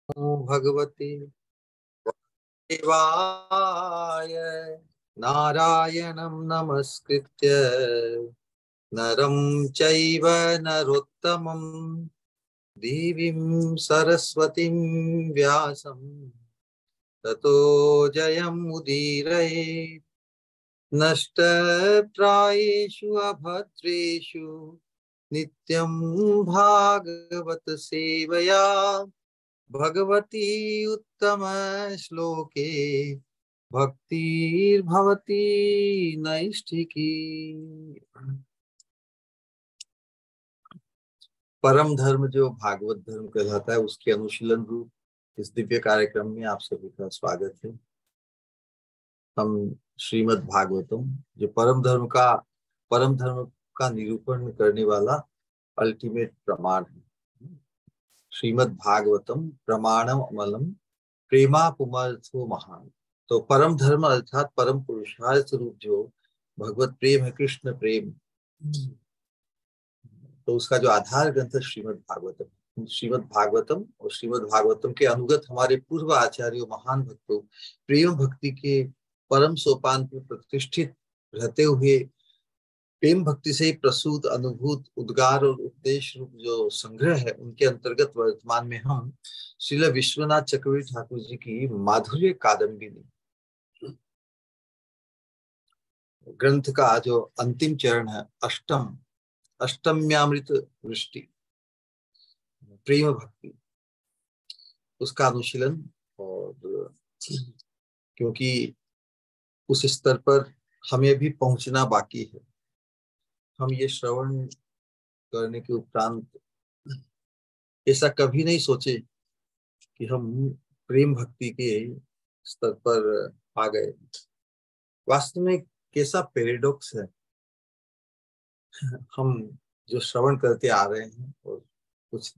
भगवते देवाय नारायणं नमस्कृत्य नरं चैव नरोत्तमं देवीं सरस्वतीं व्यासं ततो जयमुदीरये नष्टप्रायेषु अभद्रेषु नित्यं भागवत सेवया भगवती उत्तम श्लोके भक्तिर्भवती नैष्ठिकी। परम धर्म जो भागवत धर्म कहलाता है उसके अनुशीलन रूप इस दिव्य कार्यक्रम में आप सभी का स्वागत है। हम श्रीमद् भागवतम जो परम धर्म का निरूपण करने वाला अल्टीमेट प्रमाण है। श्रीमद् भागवतम प्रमाणम अमलम प्रेमा पुमर्थो महान। तो परम धर्म अर्थात परम पुरुषार्थ रूप जो भगवत प्रेम है, कृष्ण प्रेम, तो उसका जो आधार ग्रंथ है श्रीमद् भागवतम। श्रीमद् भागवतम और श्रीमद् भागवतम के अनुगत हमारे पूर्व आचार्यों महान भक्तों प्रेम भक्ति के परम सोपान पर प्रतिष्ठित रहते हुए प्रेम भक्ति से प्रसूत अनुभूत उद्गार और उपदेश रूप जो संग्रह है उनके अंतर्गत वर्तमान में हम श्रील विश्वनाथ चक्रवर्ती ठाकुर जी की माधुर्य कादम्बिनी ग्रंथ का जो अंतिम चरण है अष्टम्यामृत वृष्टि प्रेम भक्ति, उसका अनुशीलन। और क्योंकि उस स्तर पर हमें भी पहुंचना बाकी है, हम ये श्रवण करने के उपरांत ऐसा कभी नहीं सोचे कि हम प्रेम भक्ति के स्तर पर आ गए। वास्तव में कैसा पैराडॉक्स है, हम जो श्रवण करते आ रहे हैं और कुछ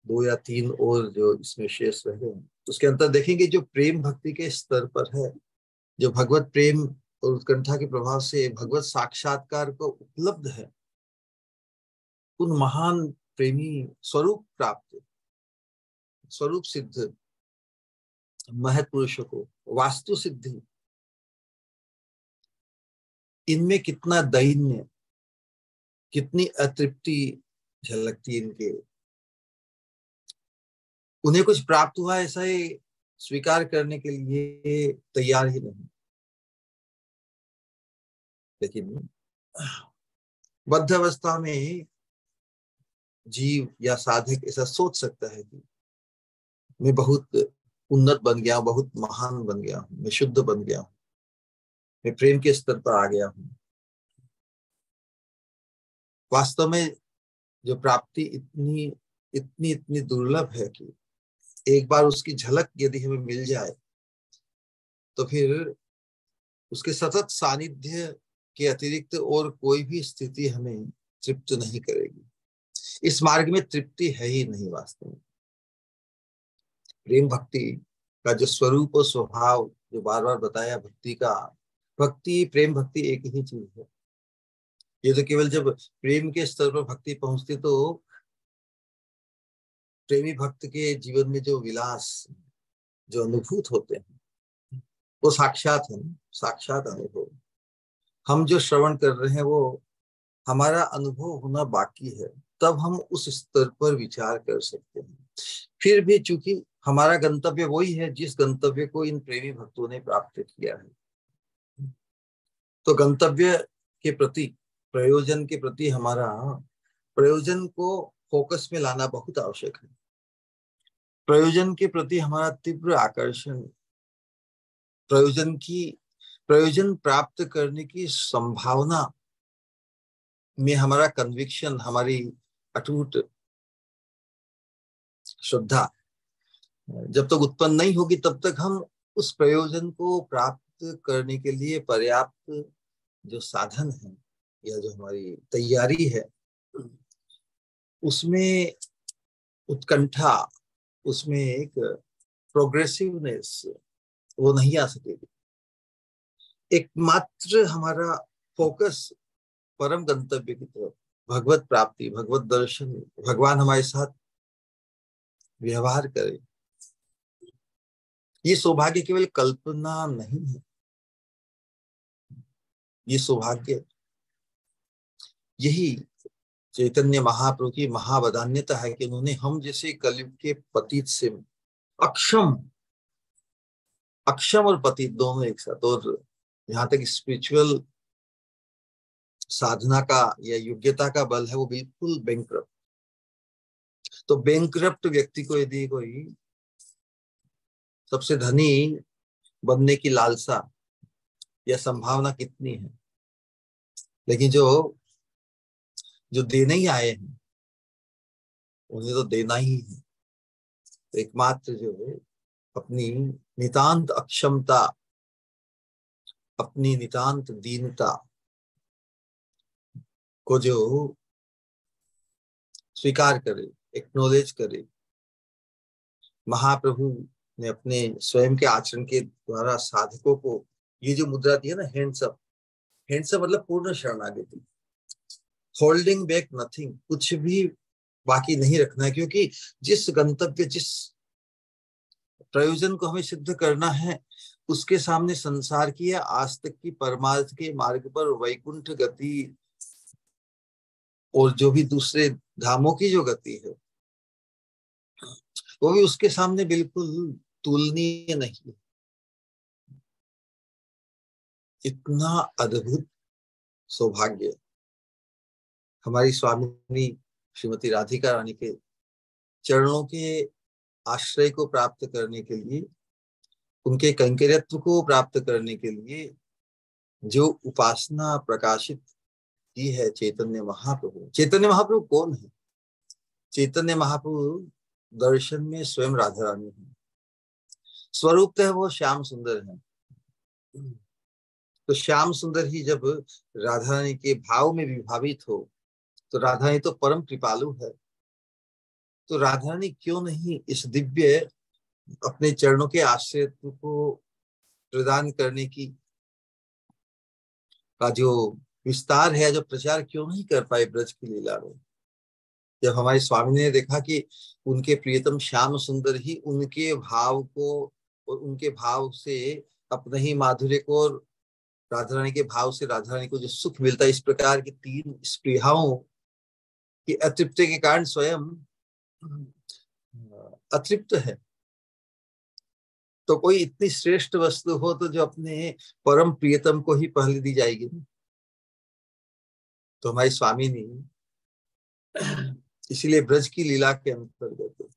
2 या 3 और जो इसमें शेष रह गए उसके अंतर देखेंगे जो प्रेम भक्ति के स्तर पर है, जो भगवत प्रेम और उत्कंठा के प्रभाव से भगवत साक्षात्कार को उपलब्ध है, उन महान प्रेमी स्वरूप प्राप्त स्वरूप सिद्ध महत्पुरुषों को वास्तु सिद्धि, इनमें कितना दैन्य, कितनी अतृप्ति झलकती इनके। उन्हें कुछ प्राप्त हुआ ऐसा ही स्वीकार करने के लिए तैयार ही नहीं। लेकिन बद्ध अवस्था में जीव या साधक ऐसा सोच सकता है कि मैं बहुत उन्नत बन गया हूं, बहुत महान बन गया हूं, मैं शुद्ध बन गया हूं, मैं प्रेम के स्तर पर आ गया हूं। वास्तव में जो प्राप्ति इतनी इतनी इतनी दुर्लभ है कि एक बार उसकी झलक यदि हमें मिल जाए तो फिर उसके सतत सानिध्य के अतिरिक्त और कोई भी स्थिति हमें तृप्त नहीं करेगी। इस मार्ग में तृप्ति है ही नहीं। वास्तव में प्रेम भक्ति का जो स्वरूप और स्वभाव जो बार बार बताया, भक्ति प्रेम भक्ति एक ही चीज है। ये तो केवल जब प्रेम के स्तर पर भक्ति पहुंचती तो प्रेमी भक्त के जीवन में जो विलास जो अनुभूत होते हैं वो साक्षात है, साक्षात अनुभव। हम जो श्रवण कर रहे हैं वो हमारा अनुभव होना बाकी है, तब हम उस स्तर पर विचार कर सकते हैं। फिर भी चूंकि हमारा गंतव्य वही है जिस गंतव्य को इन प्रेमी भक्तों ने प्राप्त किया है, तो गंतव्य के प्रति, प्रयोजन के प्रति हमारा प्रयोजन को फोकस में लाना बहुत आवश्यक है। प्रयोजन के प्रति हमारा तीव्र आकर्षण, प्रयोजन प्राप्त करने की संभावना में हमारा कन्विक्शन, हमारी अटूट श्रद्धा जब तक उत्पन्न नहीं होगी तब तक हम उस प्रयोजन को प्राप्त करने के लिए पर्याप्त जो साधन है या जो हमारी तैयारी है उसमें उत्कंठा, उसमें एक प्रोग्रेसिवनेस वो नहीं आ सकेगी। एकमात्र हमारा फोकस परम गंतव्य की तरफ, भगवत प्राप्ति, भगवत दर्शन, भगवान हमारे साथ व्यवहार करे। ये सौभाग्य केवल कल्पना नहीं है, ये सौभाग्य, यही चैतन्य महाप्रभु की महावदान्यता है कि उन्होंने हम जैसे कलयुग के पतित से, अक्षम अक्षम और पतित दोनों एक साथ, और यहाँ तक स्पिरिचुअल साधना का या योग्यता का बल है वो बिल्कुल बैंकरप्ट। तो बैंकरप्ट व्यक्ति को यदि कोई सबसे धनी बनने की लालसा या संभावना कितनी है, लेकिन जो जो देने ही आए हैं उन्हें तो देना ही है। तो एकमात्र जो है अपनी नितांत अक्षमता, अपनी नितांत दीनता को जो स्वीकार करे, एक्नॉलेज करे, महाप्रभु ने अपने स्वयं के आचरण के द्वारा साधकों को ये जो मुद्रा दी है ना, हैंड्सअप, हैंड्सअप मतलब पूर्ण शरणागति, होल्डिंग बैक नथिंग, कुछ भी बाकी नहीं रखना है, क्योंकि जिस गंतव्य, जिस प्रयोजन को हमें सिद्ध करना है उसके सामने संसार की या आज तक की परमार्थ के मार्ग पर वैकुंठ गति और जो भी दूसरे धामों की जो गति है वो भी उसके सामने बिल्कुल तुलनीय नहीं। इतना अद्भुत सौभाग्य हमारी स्वामी श्रीमती राधिका रानी के चरणों के आश्रय को प्राप्त करने के लिए, उनके कंकर्यत्व को प्राप्त करने के लिए जो उपासना प्रकाशित की है चैतन्य महाप्रभु। चैतन्य महाप्रभु कौन है? चैतन्य महाप्रभु दर्शन में स्वयं राधा रानी है, स्वरूप है वो श्याम सुंदर है। तो श्याम सुंदर ही जब राधा रानी के भाव में विभावित हो तो राधा रानी तो परम कृपालु है, तो राधा रानी क्यों नहीं इस दिव्य अपने चरणों के आश्रय को प्रदान करने की का जो विस्तार है, जो प्रचार क्यों नहीं कर पाए ब्रज की लीला में। जब हमारे स्वामी ने देखा कि उनके प्रियतम श्याम सुंदर ही उनके भाव को और उनके भाव से अपने ही माधुर्य को और राधा रानी के भाव से राधा रानी को जो सुख मिलता है, इस प्रकार की तीन स्पृहाओं की अतृप्ति के कारण स्वयं अतृप्त है, तो कोई इतनी श्रेष्ठ वस्तु हो तो जो अपने परम प्रियतम को ही पहले दी जाएगी। तो हमारी स्वामी ने इसीलिए ब्रज की लीला के अंतर्गत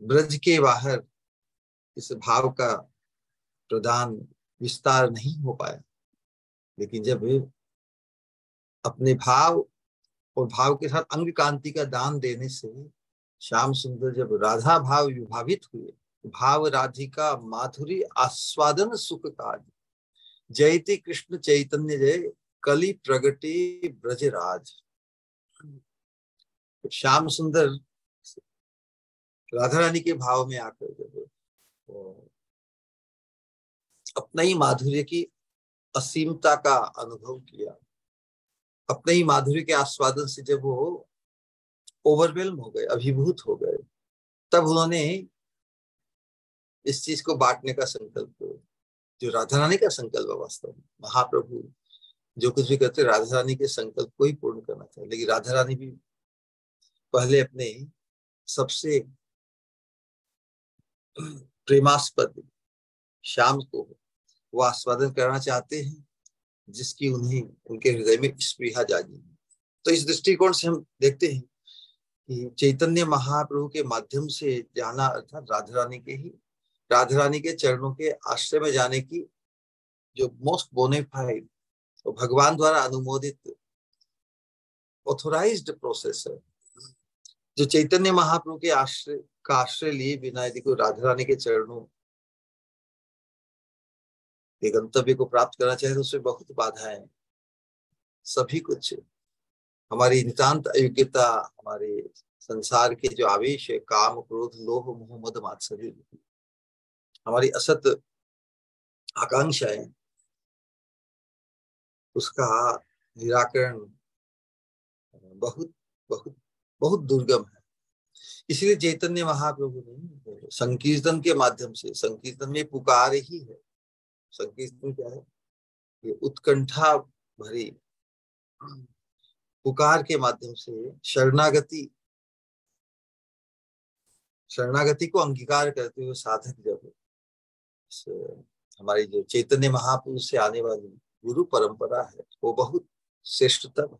ब्रज के बाहर इस भाव का प्रदान विस्तार नहीं हो पाया, लेकिन जब अपने भाव और भाव के साथ अंग कांति का दान देने से श्याम सुंदर जब राधा भाव विभावित हुए, भाव राधिका माधुरी आस्वादन सुख काज, जयति कृष्ण चैतन्य जय कली प्रगटे ब्रजराज। श्याम सुंदर राधा रानी के भाव में आकर जब अपने ही माधुर्य की असीमता का अनुभव किया, अपने ही माधुर्य के आस्वादन से जब वो ओवरवेल्म हो गए, अभिभूत हो गए, तब उन्होंने इस चीज को बांटने का संकल्प, जो राधा रानी का संकल्प है, वास्तव में महाप्रभु जो कुछ भी करते राधा रानी के संकल्प को ही पूर्ण करना चाहिए, लेकिन राधा रानी भी पहले अपने सबसे प्रेमास्पद श्याम को वो आस्वादन करना चाहते हैं जिसकी उन्हें उनके हृदय में स्पृहा जागी। तो इस दृष्टिकोण से हम देखते हैं कि चैतन्य महाप्रभु के माध्यम से जाना अर्थात राधा रानी के चरणों के आश्रय में जाने की जो मोस्ट बोनेफाइड और भगवान द्वारा अनुमोदित ऑथोराइज्ड प्रोसेस है, जो चैतन्य महाप्रभु के आश्रय लिए बिना यदि कोई राधा रानी के चरणों के गंतव्य को प्राप्त करना चाहे तो उसमें बहुत बाधाएं, सभी कुछ हमारी नितांत अयोग्यता, हमारे संसार के जो आवेश है, काम क्रोध लोभ मोह मद मात्सर्य, हमारी असत आकांक्षाएं, उसका निराकरण बहुत बहुत बहुत दुर्गम है। इसलिए चैतन्य महाप्रभु ने संकीर्तन के माध्यम से, संकीर्तन में पुकार ही है, संकीर्तन क्या है, ये उत्कंठा भरी पुकार के माध्यम से शरणागति को अंगीकार करते हुए साधक जब हमारी जो चैतन्य महापुरुष से आने वाली गुरु परंपरा है वो बहुत श्रेष्ठतम है।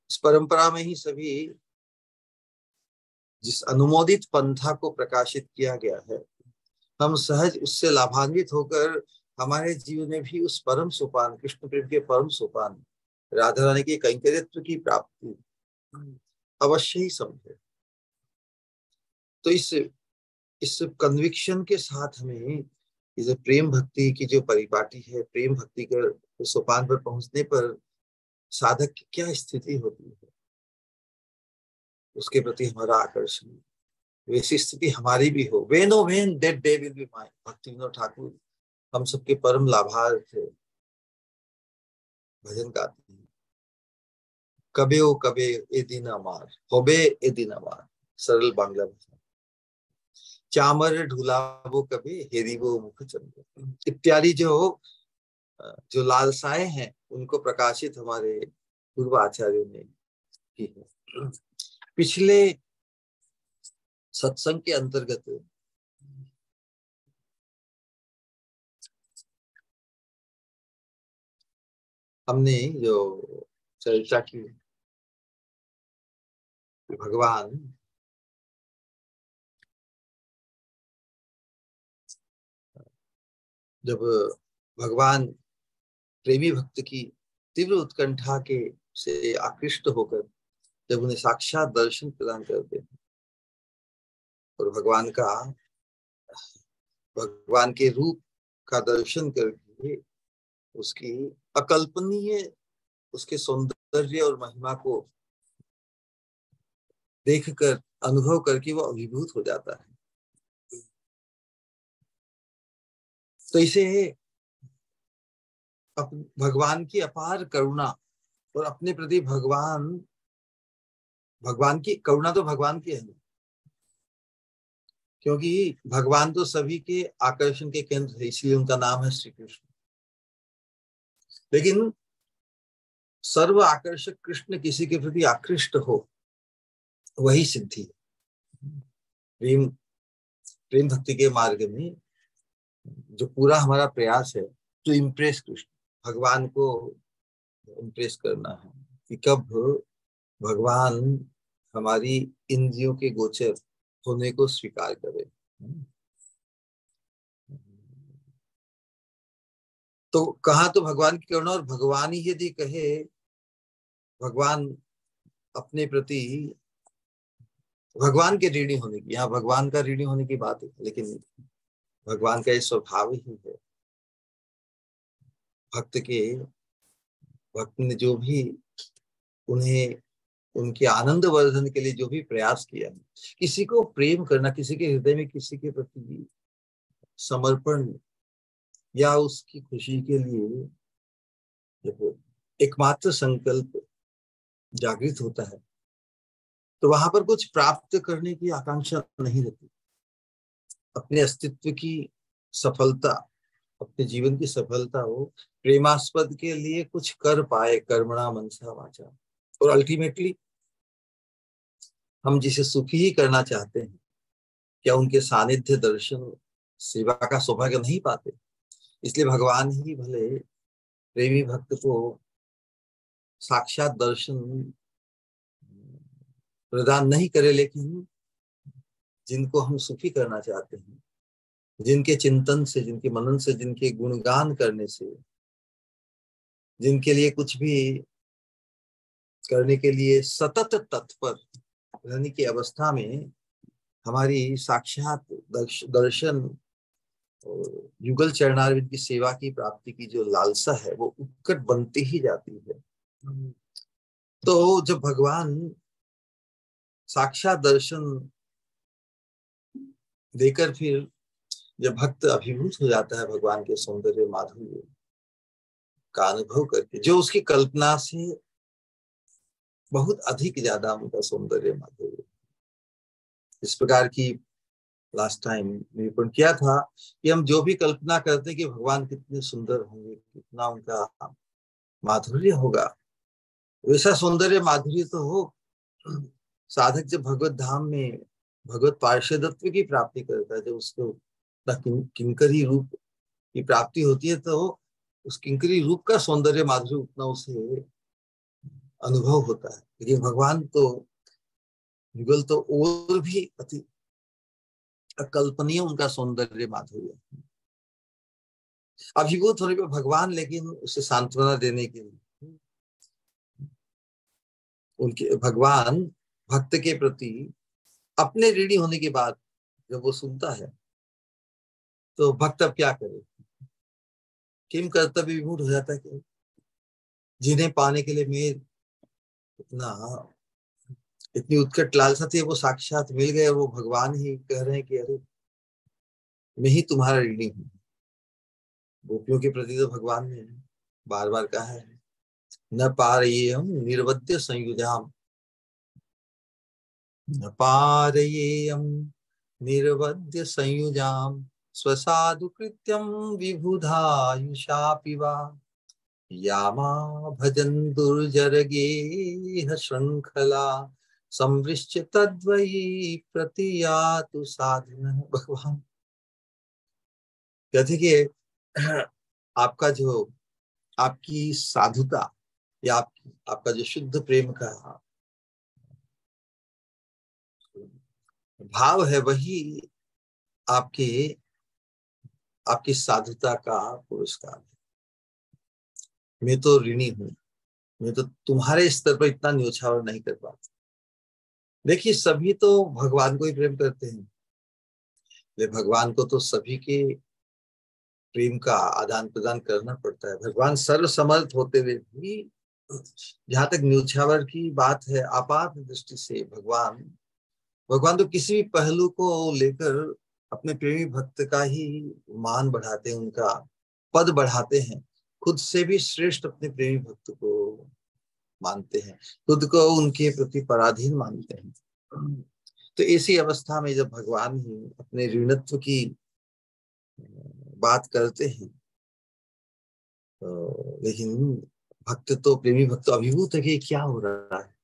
इस परंपरा में ही सभी जिस अनुमोदित पंथा को प्रकाशित किया गया है, हम सहज उससे लाभान्वित होकर हमारे जीवन में भी उस परम सोपान, कृष्ण प्रेम के परम सोपान, राधा रानी के कैंकर्यत्व की प्राप्ति अवश्य ही समझे। तो इस कन्विक्शन के साथ हमें जो प्रेम भक्ति की जो परिपाटी है, प्रेम भक्ति के सोपान पर पहुंचने पर साधक की क्या स्थिति होती है, उसके प्रति हमारा आकर्षण, वैसी स्थिति हमारी भी हो। When O when that day will be mine, Bhakti Vinod Thakur हम सबके परम लाभार्थ भजन गाते हैं। कबे ओ कबे ए दिन अमार, होबे ए दिन अमार, सरल बांग्ला भाषा। चामर ढुलावो कबे, हेरिवो मुख चंद्र, इत्यादि जो लालसाएं हैं उनको प्रकाशित हमारे पूर्व आचार्यों ने की है। पिछले सत्संग के अंतर्गत हमने जो चर्चा की, भगवान जब भगवान प्रेमी भक्त की तीव्र उत्कंठा के से आकृष्ट होकर जब उन्हें साक्षात दर्शन प्रदान करते हैं और भगवान के रूप का दर्शन करके उसकी अकल्पनीय, उसके सौंदर्य और महिमा को देखकर, अनुभव करके वो अभिभूत हो जाता है। तो इसे भगवान की अपार करुणा और अपने प्रति भगवान की करुणा तो भगवान की है, क्योंकि भगवान तो सभी के आकर्षण के केंद्र है, इसलिए उनका नाम है श्री कृष्ण। लेकिन सर्व आकर्षक कृष्ण किसी के प्रति आकृष्ट हो, वही सिद्धि है। प्रेम भक्ति के मार्ग में जो पूरा हमारा प्रयास है टू इम्प्रेस कृष्ण, भगवान को इम्प्रेस करना है कि कब भगवान हमारी इंद्रियों के गोचर होने को स्वीकार करे। तो कहा तो भगवान की करुणा, और भगवान ही यदि कहे, भगवान अपने प्रति भगवान के ऋणी होने की, यहाँ भगवान का ऋणी होने की बात है, लेकिन भगवान का ये स्वभाव ही है। भक्त ने जो भी उन्हें उनके आनंद वर्धन के लिए जो भी प्रयास किया, किसी को प्रेम करना, किसी के हृदय में किसी के प्रति समर्पण या उसकी खुशी के लिए जब एकमात्र संकल्प जागृत होता है तो वहां पर कुछ प्राप्त करने की आकांक्षा नहीं रहती। अपने अस्तित्व की सफलता, अपने जीवन की सफलता हो, प्रेमास्पद के लिए कुछ कर पाए, कर्मणा मनसा वाचा। और अल्टीमेटली हम जिसे सुखी ही करना चाहते हैं, क्या उनके सानिध्य, दर्शन, सेवा का सौभाग्य नहीं पाते? इसलिए भगवान ही भले प्रेमी भक्त को साक्षात दर्शन प्रदान नहीं करे, लेकिन जिनको हम सुखी करना चाहते हैं, जिनके चिंतन से, जिनके मनन से, जिनके गुणगान करने से, जिनके लिए कुछ भी करने के लिए सतत तत्पर रहने की अवस्था में हमारी साक्षात दर्शन और युगल चरणारविंद की सेवा की प्राप्ति की जो लालसा है वो उत्कट बनती ही जाती है। तो जब भगवान साक्षात दर्शन देकर फिर जब भक्त अभिभूत हो जाता है भगवान के सौंदर्य माधुर्य का अनुभव करके, जो उसकी कल्पना से बहुत अधिक ज्यादा उनका सौंदर्य माधुर्य, इस प्रकार की लास्ट टाइम निरूपण किया था कि हम जो भी कल्पना करते हैं कि भगवान कितने सुंदर होंगे, कितना उनका माधुर्य होगा, वैसा सौंदर्य माधुर्य तो हो साधक जब भगवत धाम में भगवत पार्षदत्व की प्राप्ति करता है, जब उसको किंकरी रूप की प्राप्ति होती है, तो उस किंकरी रूप का सौंदर्य माधुर्य उतना उसे अनुभव होता है। लेकिन भगवान तो युगल तो और भी अति अकल्पनीय उनका सौंदर्य माधुर्य। अभिभूत होने पर भगवान, लेकिन उसे सांत्वना देने के लिए उनके भगवान भक्त के प्रति अपने ऋणी होने के बाद जब वो सुनता है तो भक्त अब क्या करे, किम कर्तव्य विमूढ़ हो जाता है कि जिन्हें पाने के लिए मैं इतना इतनी उत्कट लालसा थी, वो साक्षात मिल गए, वो भगवान ही कह रहे हैं कि अरे मैं ही तुम्हारा ऋणी हूँ। गोपियों के प्रति तो भगवान ने बार बार कहा है, न पारयेयम निर्वद्य संयुजाम, न पारयेयम निर्वद्य संयुजाम, स्वसाधु कृत्यम विबुधायुषापि वा, यामा भजन दुर्जरगेह श्रृंखला, संवृश्य तद्वयी प्रतियातु साधन। भगवान कहते कि आपका जो आपकी साधुता या आपका जो शुद्ध प्रेम का भाव है, वही आपके आपकी साधुता का पुरस्कार है। मैं तो ऋणी हूं, मैं तो तुम्हारे स्तर पर इतना न्योछावर नहीं कर पाता। देखिए, सभी तो भगवान को ही प्रेम करते हैं, ले भगवान को तो सभी के प्रेम का आदान प्रदान करना पड़ता है। भगवान सर्वसमर्थ होते हुए भी, जहां तक न्योछावर की बात है, आपात दृष्टि से भगवान तो किसी भी पहलू को लेकर अपने प्रेमी भक्त का ही मान बढ़ाते हैं, उनका पद बढ़ाते हैं, खुद से भी श्रेष्ठ अपने प्रेमी भक्त को मानते हैं, खुद को उनके प्रति पराधीन मानते हैं। तो ऐसी अवस्था में जब भगवान ही अपने ऋणत्व की बात करते हैं, तो लेकिन भक्त तो प्रेमी भक्त तो अभिभूत है कि क्या हो रहा है।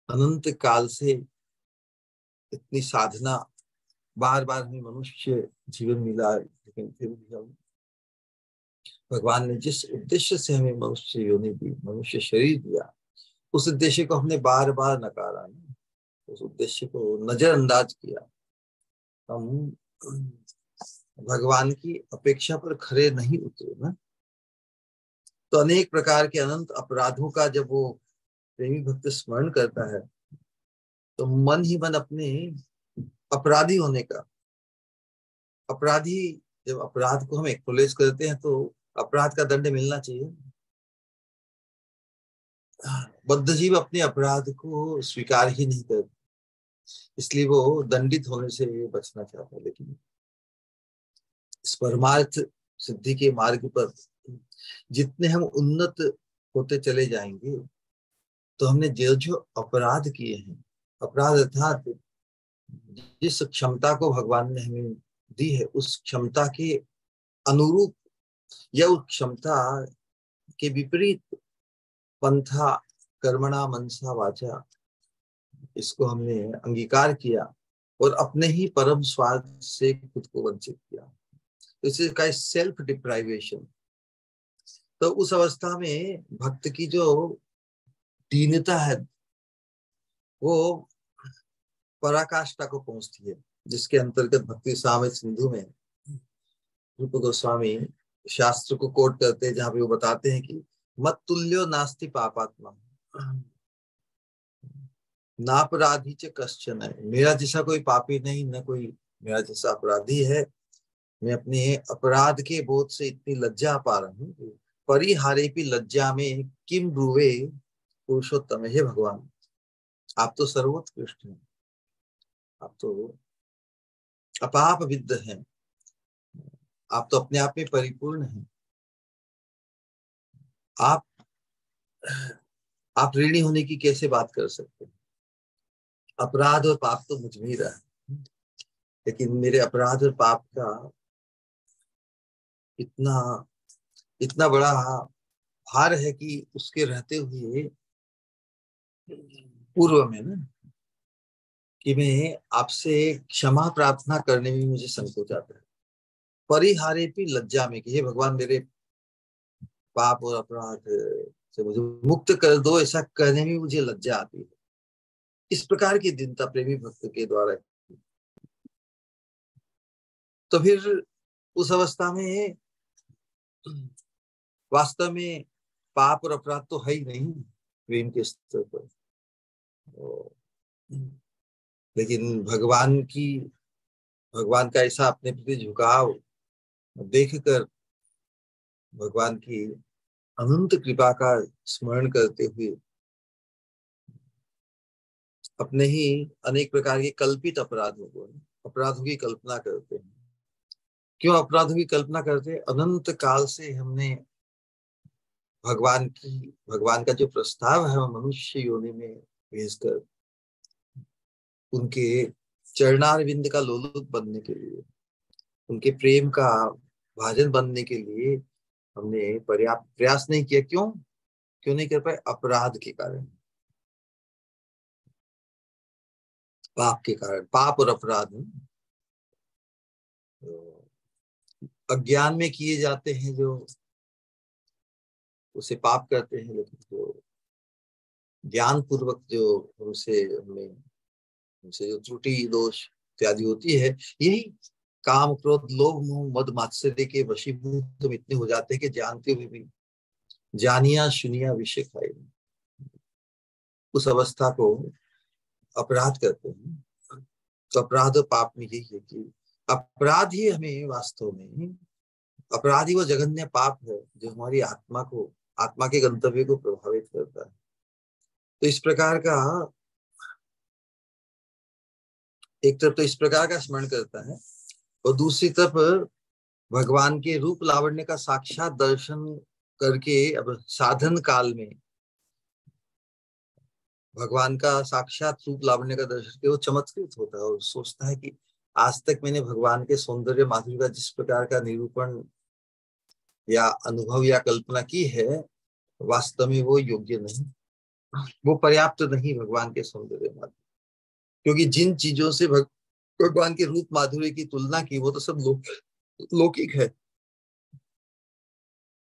अनंत काल से इतनी साधना, बार बार हमें मनुष्य जीवन मिला, लेकिन फिर भी हम भगवान ने जिस उद्देश्य से हमें मनुष्य योनि दी, मनुष्य शरीर दिया, उस उद्देश्य को हमने बार बार नकारा, उस उद्देश्य को नजरअंदाज किया। हम भगवान की अपेक्षा पर खरे नहीं उतरे ना, तो अनेक प्रकार के अनंत अपराधों का जब वो प्रेमी भक्त स्मरण करता है, तो मन ही मन अपने अपराधी होने का, अपराधी जब अपराध को हम एक्नॉलेज करते हैं तो अपराध का दंड मिलना चाहिए। बद्ध जीव अपने अपराध को स्वीकार ही नहीं करते, इसलिए वो दंडित होने से बचना चाहता है। लेकिन इस परमार्थ सिद्धि के मार्ग पर जितने हम उन्नत होते चले जाएंगे, तो हमने जो जो अपराध किए हैं, अपराध अर्थात जिस क्षमता को भगवान ने हमें दी है, उस क्षमता के अनुरूप या उस क्षमता के विपरीत पंथा कर्मणा मनसा वाचा, इसको हमने अंगीकार किया और अपने ही परम स्वार्थ से खुद को वंचित किया। तो इसे कहा सेल्फ डिप्राइवेशन। तो उस अवस्था में भक्त की जो दीनता है, वो पराकाष्ठा को पहुंचती है, जिसके अंतर्गत भक्ति सामवेद सिंधु में रूप गोस्वामी शास्त्र को कोट करते हैं, जहां पे वो बताते हैं कि मत तुल्यो नास्ति पापात्मा, नापराधी च कश्चन है। मेरा जैसा कोई पापी नहीं, न कोई मेरा जैसा अपराधी है। मैं अपने अपराध के बोध से इतनी लज्जा पा रहा हूँ, परिहारे भी लज्जा में किम ब्रुवे पुरुषोत्तम है। भगवान, आप तो सर्वोत्कृष्ट हैं, आप तो अपाप विद्ध हैं, आप तो अपने आप में परिपूर्ण हैं। आप ऋणी होने की कैसे बात कर सकते हैं? अपराध और पाप तो मुझ में ही रहा, लेकिन मेरे अपराध और पाप का इतना इतना बड़ा भार है कि उसके रहते हुए पूर्व में ना, कि मैं आपसे क्षमा प्रार्थना करने में मुझे संकोच आता है। परिहारे भी लज्जा में कि हे भगवान, मेरे पाप और अपराध से मुझे मुक्त कर दो, ऐसा कहने में मुझे लज्जा आती है। इस प्रकार की दीनता प्रेमी भक्त के द्वारा। तो फिर उस अवस्था में वास्तव में पाप और अपराध तो है ही नहीं प्रेम के स्तर पर। लेकिन भगवान का ऐसा अपने प्रति झुकाव देखकर, भगवान की अनंत कृपा का स्मरण करते हुए अपने ही अनेक प्रकार के कल्पित अपराधों की कल्पना करते हैं। क्यों अपराधों की कल्पना करते हैं? अनंत काल से हमने भगवान का जो प्रस्ताव है मनुष्य योनि में भेजकर उनके चरणारविंद का लोलुप बनने के लिए, उनके प्रेम का भाजन बनने के लिए हमने पर्याप्त प्रयास नहीं किया। क्यों नहीं कर पाए? अपराध के कारण, पाप के कारण। पाप और अपराध अज्ञान में किए जाते हैं, जो उसे पाप करते हैं, लेकिन जो ज्ञान पूर्वक जो हमसे जो त्रुटि दोष इत्यादि होती है, यही काम क्रोध लोभ मोह मद मात्सर्य के वशीभूत तुम इतने हो जाते हैं कि जानते हुए भी जानिया सुनिया विषय खाए, उस अवस्था को अपराध करते हैं। तो अपराध और पाप में यही है कि अपराध ही हमें वास्तव में, अपराध ही वो जघन्य पाप है जो हमारी आत्मा के गंतव्य को प्रभावित करता है। तो इस प्रकार का, एक तरफ तो इस प्रकार का स्मरण करता है और दूसरी तरफ भगवान के रूप लावण्य का साक्षात दर्शन करके अब साधन काल में भगवान का साक्षात रूप लावण्य का दर्शन करके वो चमत्कृत होता है और सोचता है कि आज तक मैंने भगवान के सौंदर्य माधुर्य का जिस प्रकार का निरूपण या अनुभव या कल्पना की है, वास्तव में वो योग्य नहीं, वो पर्याप्त नहीं भगवान के सौंदर्य माधुर्य। क्योंकि जिन चीजों से भगवान के रूप माधुर्य की तुलना की, वो तो सब लौकिक है।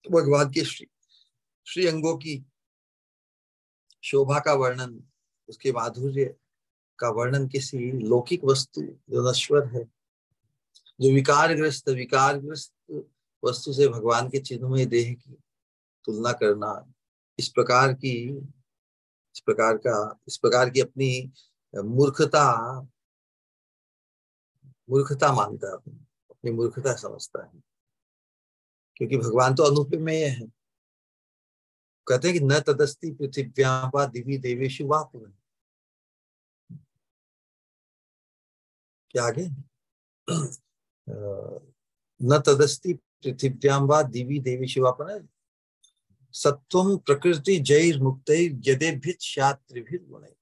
भगवान के श्री अंगों की शोभा का वर्णन, उसके माधुर्य का वर्णन किसी लौकिक वस्तु जो नश्वर है, जो विकारग्रस्त वस्तु से भगवान के चिन्मय देह की तुलना करना, इस प्रकार की अपनी मूर्खता मानता है, अपनी मूर्खता समझता है। क्योंकि भगवान तो अनुपमेय है। कहते हैं कि न तदस्ति पृथिव्यां वा दिवि देवेषु वा पुनः, क्या आगे न तदस्ति पृथिव्यां वा दिवि देवेषु वा पुनः सत्वं प्रकृति जैर मुक्तैर यदेभिः स्यात् त्रिभिः गुणैः।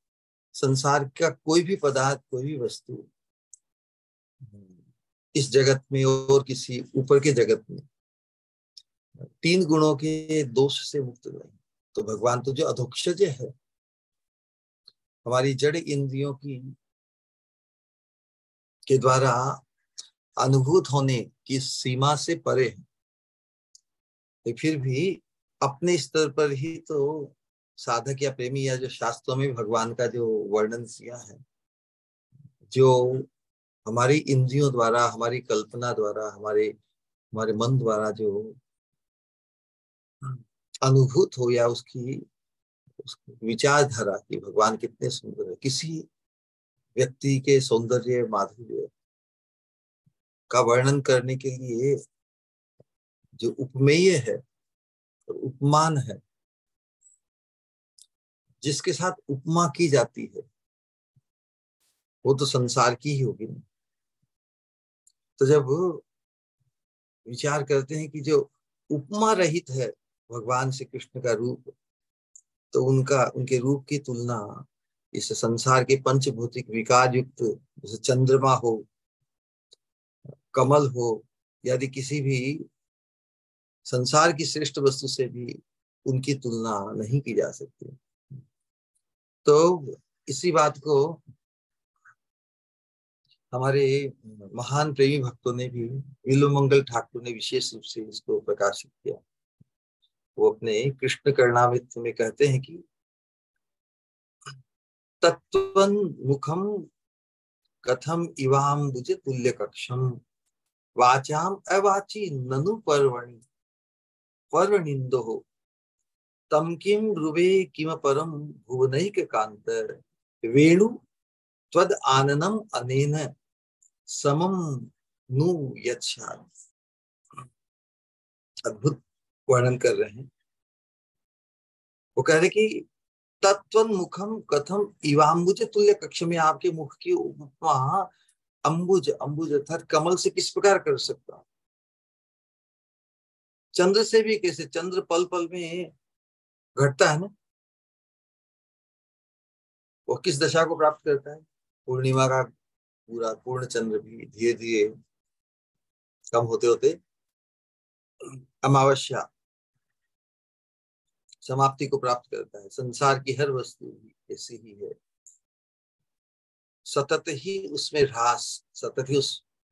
संसार का कोई भी पदार्थ, कोई भी वस्तु इस जगत में और किसी ऊपर के जगत में तीन गुणों के दोष से मुक्त नहीं। तो भगवान तो जो अधोक्षज है, हमारी जड़ इंद्रियों के द्वारा अनुभूत होने की सीमा से परे है, तो फिर भी अपने स्तर पर ही तो साधक या प्रेमी या जो शास्त्रों में भगवान का जो वर्णन किया है, जो हमारी इंद्रियों द्वारा, हमारी कल्पना द्वारा, हमारे मन द्वारा जो अनुभूत हो, या उसकी विचारधारा की भगवान कितने सुंदर है, किसी व्यक्ति के सौंदर्य माधुर्य का वर्णन करने के लिए जो उपमेय है, उपमान है, जिसके साथ उपमा की जाती है, वो तो संसार की ही होगी ना। तो जब विचार करते हैं कि जो उपमा रहित है भगवान श्री कृष्ण का रूप, तो उनके रूप की तुलना इस संसार के पंचभौतिक विकार युक्त, जैसे चंद्रमा हो, कमल हो, यदि किसी भी संसार की श्रेष्ठ वस्तु से भी उनकी तुलना नहीं की जा सकती। तो इसी बात को हमारे महान प्रेमी भक्तों ने भी, बिल्वमंगल ठाकुर ने विशेष रूप से इसको प्रकाशित किया। वो अपने कृष्ण करणामृत में कहते हैं कि तत्वं मुखम कथम इवाम्बुज तुल्य कक्षम वाचाम अवाची ननु पर्वणि पर्वणिंदो तम किम रुवे किम परम भुवनैक कांत वेणु त्वद आननम अनेन समम नु यच्छाद। अद्भुत वर्णन कर रहे हैं। वो कह रहे कि तत्वन मुखम कथम इवाम्बुज तुल्य कक्ष में आपके मुख की उपमा अंबुज, अंबुज अर्थात कमल से किस प्रकार कर सकता हूं, चंद्र से भी कैसे, चंद्र पल पल में घटता है ना, वो किस दशा को प्राप्त करता है, पूर्णिमा का पूरा पूर्ण चंद्र भी धीरे धीरे कम होते होते अमावस्या समाप्ति को प्राप्त करता है। संसार की हर वस्तु भी ऐसी ही है, सतत ही उसमें ह्रास, सतत ही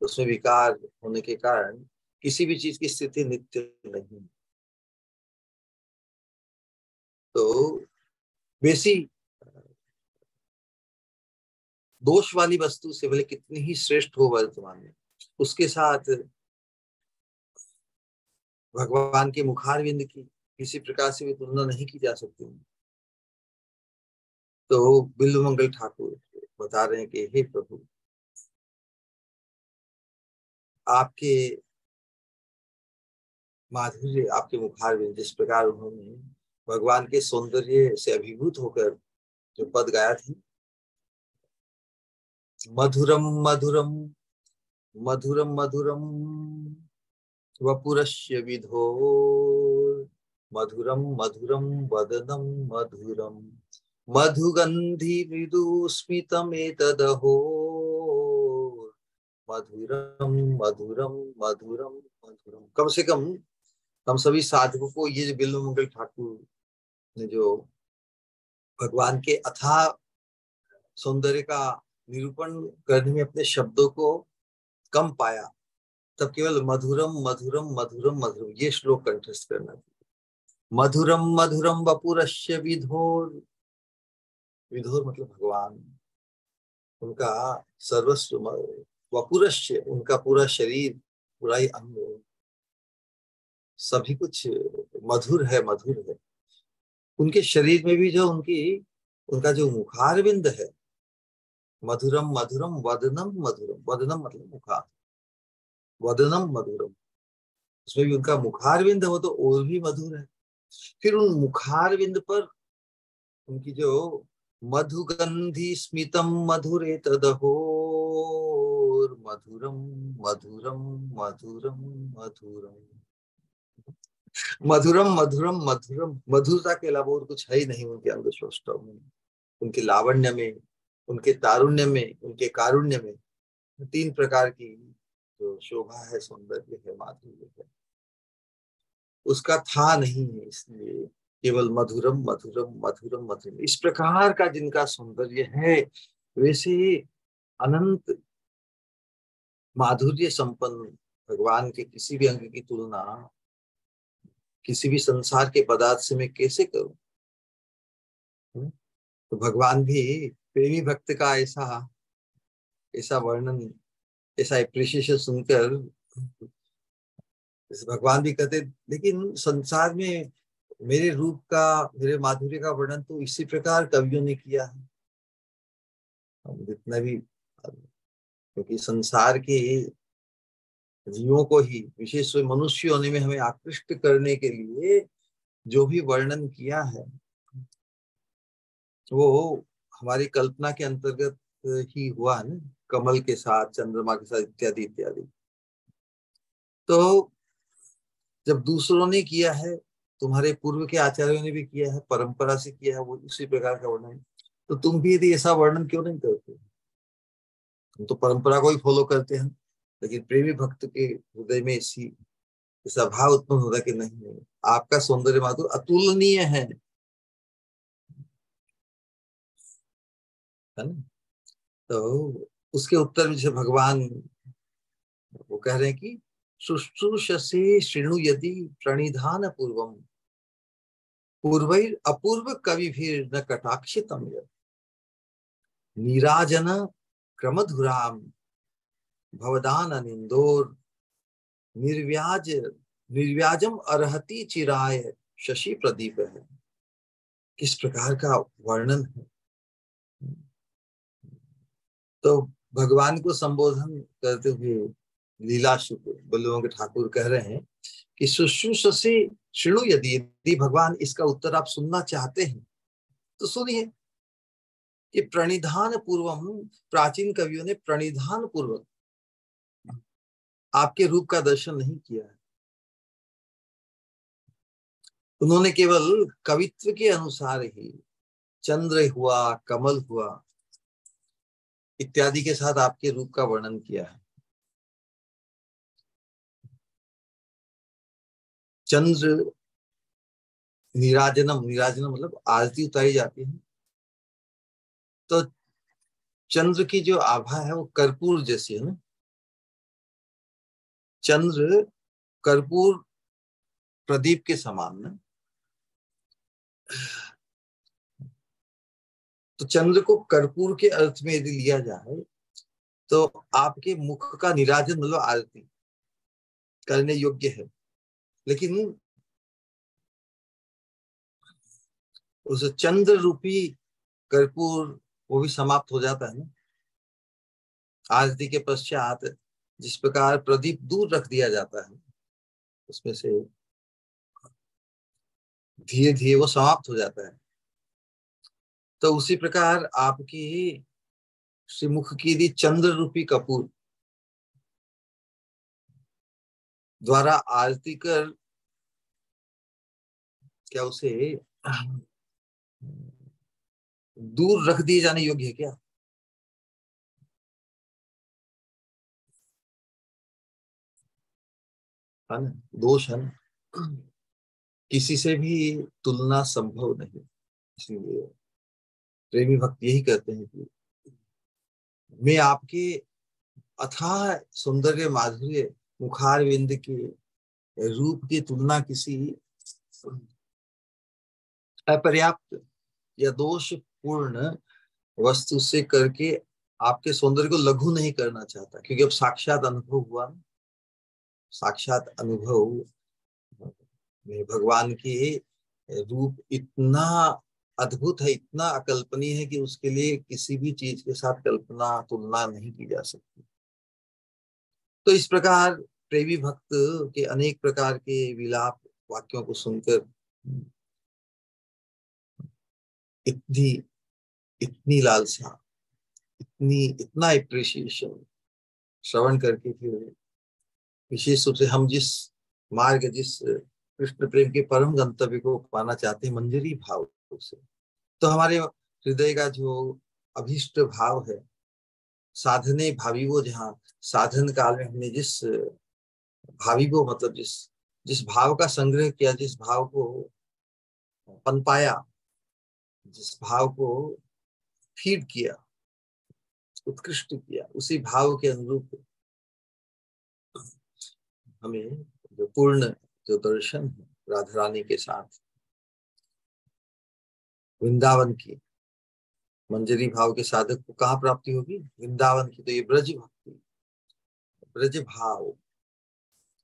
उसमें विकार होने के कारण किसी भी चीज की स्थिति नित्य नहीं। तो वैसी दोष वाली वस्तु से भले कितनी ही श्रेष्ठ हो वर्तमान में, उसके साथ भगवान के मुखारविंद की किसी प्रकार से भी तुलना नहीं की जा सकती। तो बिल्वमंगल ठाकुर बता रहे हैं कि हे प्रभु, आपके माधुर्य, आपके मुखारविंद, जिस प्रकार उन्होंने भगवान के सौंदर्य से अभिभूत होकर जो पद गाया था, मधुरम मधुरम मधुरम मधुरम वपुरस्य विधो मधुरम मधुरम वदनम मधुरम मधुगंधि मृदु स्मितमेतदहो मधुरम मधुरम मधुरम मधुरम। कम से कम हम सभी साधकों को ये जो बिल्वमंगल ठाकुर ने जो भगवान के अथाह सौंदर्य का निरूपण करने में अपने शब्दों को कम पाया, तब केवल मधुरम मधुरम मधुरम मधुरम ये श्लोक कंठस्थ करना चाहिए। मधुरम मधुरम वपुरस्य विधोर, विधोर मतलब भगवान, उनका सर्वस्व, वपुरस्य उनका पूरा शरीर, पूरा ही अंग, सभी कुछ मधुर है, मधुर है। उनके शरीर में भी जो उनका जो मुखारविंद है, मधुरम मधुरम वदनम मधुरम, वदनम मतलब मुखार, वदनम मधुरम, उसमें भी उनका मुखारविंद हो तो और भी मधुर है। फिर उन मुखारविंद पर उनकी जो मधुगंधि स्मितम मधुरे तदहो मधुरम मधुरम मधुरम मधुरम मधुरम मधुरम मधुरम, मधुरता के अलावा और कुछ है ही नहीं उनके अंग सौष्ठव में, उनके लावण्य में, उनके तारुण्य में, उनके कारुण्य में। तीन प्रकार की जो शोभा है, सौंदर्य है, माधुर्य है, उसका था नहीं है, इसलिए केवल मधुरम मधुरम मधुरम मधुरम। इस प्रकार का जिनका सौंदर्य है, वैसे अनंत माधुर्य संपन्न भगवान के किसी भी अंग की तुलना किसी भी संसार के पदार्थ से मैं कैसे करूं। तो भगवान भी प्रेमी भक्त का ऐसा ऐसा वर्णन, ऐसा एप्रिशिएशन सुनकर भगवान भी कहते, लेकिन संसार में मेरे रूप का, मेरे माधुर्य का वर्णन तो इसी प्रकार कवियों ने किया है। हम जितना भी, क्योंकि संसार के जीवों को ही, विशेष रूप मनुष्य होने में हमें आकृष्ट करने के लिए जो भी वर्णन किया है, वो हमारी कल्पना के अंतर्गत ही हुआ है ना, कमल के साथ, चंद्रमा के साथ, इत्यादि इत्यादि। तो जब दूसरों ने किया है, तुम्हारे पूर्व के आचार्यों ने भी किया है, परंपरा से किया है, वो उसी प्रकार का वर्णन। तो तुम भी यदि ऐसा वर्णन क्यों नहीं करते? हम तो परंपरा को ही फॉलो करते हैं, लेकिन प्रेमी भक्त के हृदय में ऐसा भाव उत्पन्न होता है कि नहीं नहीं, आपका सौंदर्य माधुर्य अतुलनीय है ना। तो उसके उत्तर में जैसे भगवान वो कह रहे हैं कि शुश्रूषसे शृणु यदि प्रणिधान पूर्वम पूर्वैर अपूर्व कवि भी न कटाक्षितम यत् नीराजन क्रमधुराम भवदान अनिंदोर निर्व्याज निर्व्याजम अर्हति चिराय शशि प्रदीप है। किस प्रकार का वर्णन है। तो भगवान को संबोधन करते हुए लीला शुक्र बल्लभों के ठाकुर कह रहे हैं कि शुश्रूषसे शृणु यदि, यदि भगवान इसका उत्तर आप सुनना चाहते हैं तो सुनिए कि प्रणिधान पूर्वम, प्राचीन कवियों ने प्रणिधान पूर्वक आपके रूप का दर्शन नहीं किया है। उन्होंने केवल कवित्व के अनुसार ही चंद्र हुआ, कमल हुआ इत्यादि के साथ आपके रूप का वर्णन किया है। चंद्र नीराजनम, नीराजनम मतलब आरती उतारी जाती है, तो चंद्र की जो आभा है वो कर्पूर जैसी है ना। चंद्र कर्पूर प्रदीप के समान ना। तो चंद्र को कर्पूर के अर्थ में यदि लिया जाए तो आपके मुख का नीराजन मतलब आरती करने योग्य है, लेकिन उस चंद्र रूपी कर्पूर वो भी समाप्त हो जाता है ना आरती के पश्चात। जिस प्रकार प्रदीप दूर रख दिया जाता है उसमें से धीरे धीरे वो समाप्त हो जाता है, तो उसी प्रकार आपकी श्रीमुख की यदि चंद्र रूपी कपूर द्वारा आरती कर क्या उसे दूर रख दिए जाने योग्य है क्या? है ना, दोष है ना। किसी से भी तुलना संभव नहीं। इसलिए प्रेमी भक्त यही कहते हैं कि मैं आपके अथाह सौंदर्य माधुर्य मुखार विंद के रूप की तुलना किसी अपर्याप्त या दोषपूर्ण वस्तु से करके आपके सौंदर्य को लघु नहीं करना चाहता, क्योंकि अब साक्षात अनुभव हुआ। साक्षात अनुभव में भगवान की रूप इतना अद्भुत है, इतना अकल्पनीय है कि उसके लिए किसी भी चीज के साथ कल्पना तुलना नहीं की जा सकती। तो इस प्रकार प्रेमी भक्त के अनेक प्रकार के विलाप वाक्यों को सुनकर इतनी इतनी लालसा, इतना अप्रिसिएशन श्रवण करके फिर विशेष रूप से हम जिस मार्ग, जिस कृष्ण प्रेम के परम गंतव्य को पाना चाहते हैं मंजरी भाव से, तो हमारे हृदय का जो अभीष्ट भाव है, साधने भावी वो, जहाँ साधन काल में हमने जिस भावी को मतलब जिस जिस भाव का संग्रह किया, जिस भाव को पनपाया, जिस भाव को फीड किया, उत्कृष्ट किया, उसी भाव के अनुरूप हमें जो पूर्ण जो दर्शन है राधा रानी के साथ वृंदावन की मंजरी भाव के साधक को कहाँ प्राप्ति होगी? वृंदावन की। तो ये ब्रज भक्ति, ब्रज भाव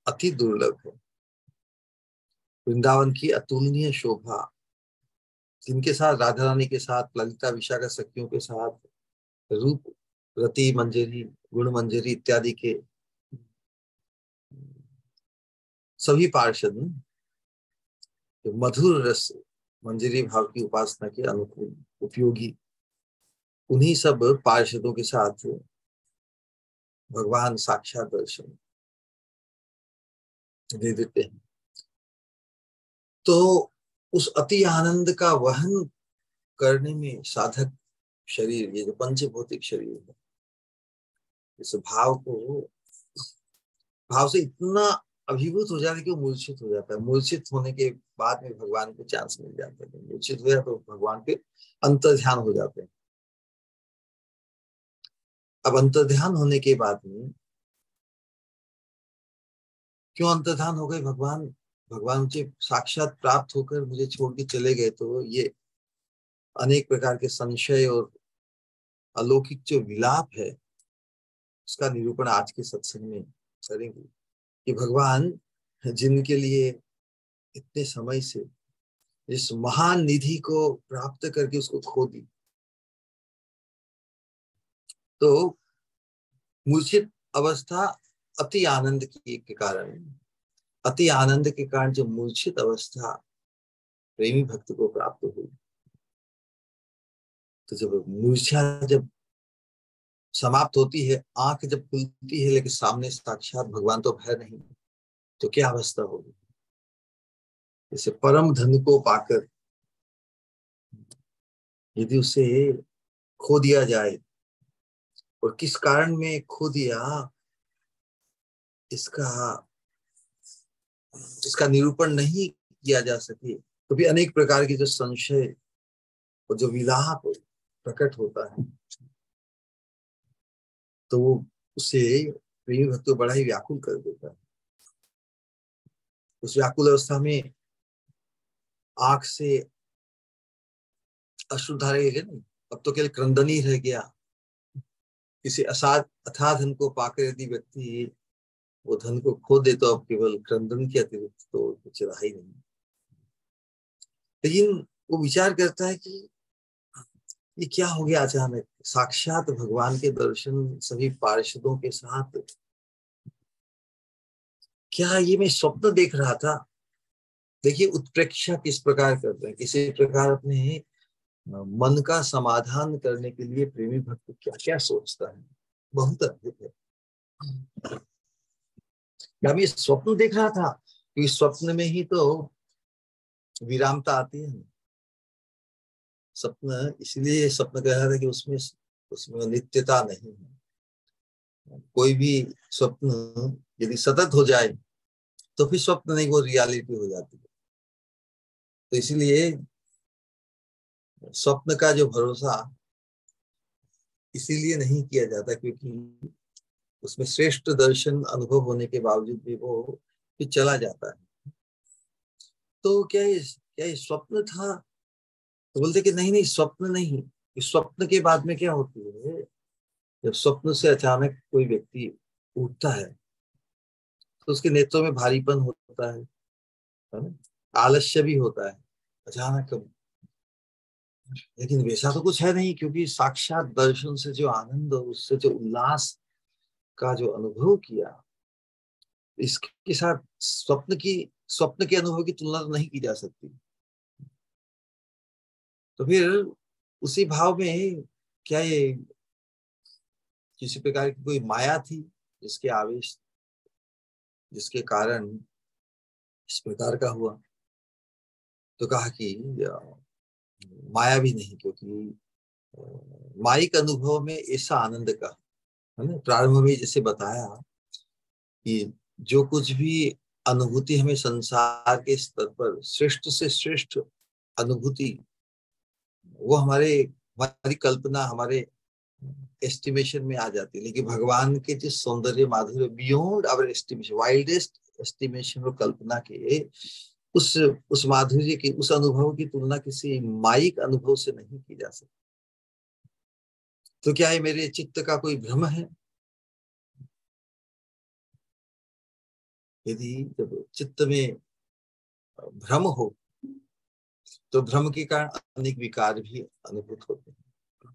अति दुर्लभ है। वृंदावन की अतुलनीय शोभा, जिनके साथ राधा रानी के साथ ललिता विशाखा सखियों के साथ रूप रति मंजरी, गुण मंजरी इत्यादि के सभी पार्षद जो मधुर रस मंजरी भाव की उपासना के अनुकूल उपयोगी, उन्हीं सब पार्षदों के साथ भगवान साक्षात दर्शन दे देते हैं। तो उस अति आनंद का वहन करने में साधक शरीर, ये जो पंचभौतिक शरीर है, इस भाव से इतना अभिभूत हो जाता है कि वो मूर्छित हो जाता है। मूर्छित होने के बाद में भगवान को चांस मिल जाता है। मूर्छित हो जाए तो भगवान के अंतर ध्यान हो जाते हैं। अब अंतर ध्यान होने के बाद में क्यों अंतर्धान हो गए भगवान? भगवान मुझे साक्षात प्राप्त होकर मुझे छोड़ के चले गए, तो ये अनेक प्रकार के संशय और अलौकिक जो विलाप है उसका निरूपण आज के सत्संग में करेंगे कि भगवान जिनके लिए इतने समय से इस महान निधि को प्राप्त करके उसको खो दी, तो मूर्छित अवस्था अति आनंद के कारण, अति आनंद के कारण जो मूर्छित अवस्था प्रेमी भक्त को प्राप्त हुई, तो जब मूर्छा जब समाप्त होती है, आंख जब खुलती है लेकिन सामने साक्षात भगवान तो है नहीं, तो क्या अवस्था होगी? जैसे परम धन को पाकर यदि उसे खो दिया जाए, और किस कारण में खो दिया इसका इसका निरूपण नहीं किया जा सके, तो भी अनेक प्रकार के जो संशय और जो विलाप प्रकट होता है, तो वो उसे प्रेमी भक्त को बड़ा ही व्याकुल कर देता है। उस व्याकुल अवस्था में आंख से अश्रुधारा नहीं, अब तो केवल क्रंदन ही रह गया। किसी अथाह धन को पाकर यदि व्यक्ति वो धन को खो दे, तो अब केवल क्रंदन के अतिरिक्त तो कुछ रहा ही नहीं। लेकिन वो विचार करता है कि ये क्या हो गया अचानक, साक्षात भगवान के दर्शन सभी पार्षदों के साथ, क्या ये मैं स्वप्न देख रहा था? देखिए उत्प्रेक्षा किस प्रकार करते हैं, किसी प्रकार अपने मन का समाधान करने के लिए प्रेमी भक्त क्या क्या सोचता है, बहुत अद्भुत है। क्या मैं स्वप्न देख रहा था? क्योंकि स्वप्न में ही तो विरामता आती है। स्वप्न इसलिए स्वप्न कह रहा था कि उसमें उसमें नित्यता नहीं है। कोई भी स्वप्न यदि सतत हो जाए तो फिर स्वप्न नहीं, वो रियलिटी हो जाती है। तो इसलिए स्वप्न का जो भरोसा इसीलिए नहीं किया जाता क्योंकि उसमें श्रेष्ठ दर्शन अनुभव होने के बावजूद भी वो फिर चला जाता है। तो क्या ये स्वप्न था? तो बोलते कि नहीं नहीं, स्वप्न नहीं। इस स्वप्न के बाद में क्या होती है, जब स्वप्न से अचानक कोई व्यक्ति उठता है तो उसके नेत्रों में भारीपन होता है ना? आलस्य भी होता है अचानक। लेकिन वैसा तो कुछ है नहीं, क्योंकि साक्षात दर्शन से जो आनंद और उससे जो उल्लास का जो अनुभव किया, इसके साथ स्वप्न के अनुभव की तुलना तो नहीं की जा सकती। तो फिर उसी भाव में क्या ये किसी प्रकार की कोई माया थी जिसके आवेश, जिसके कारण इस प्रकार का हुआ? तो कहा कि माया भी नहीं, क्योंकि माइक अनुभव में ऐसा आनंद का है ना, प्रारंभ में जैसे बताया कि जो कुछ भी अनुभूति हमें संसार के स्तर पर श्रेष्ठ से श्रेष्ठ अनुभूति, वो हमारी कल्पना, हमारे एस्टिमेशन में आ जाती है। लेकिन भगवान के जिस सौंदर्य माधुर्य beyond our estimation, wildest estimation और कल्पना के उस माधुर्य की, उस अनुभव की तुलना किसी माइक अनुभव से नहीं की जा सकती। तो क्या ये मेरे चित्त का कोई भ्रम है? यदि जब चित्त में भ्रम हो तो भ्रम के कारण अनेक विकार भी अनुभूत होते हैं।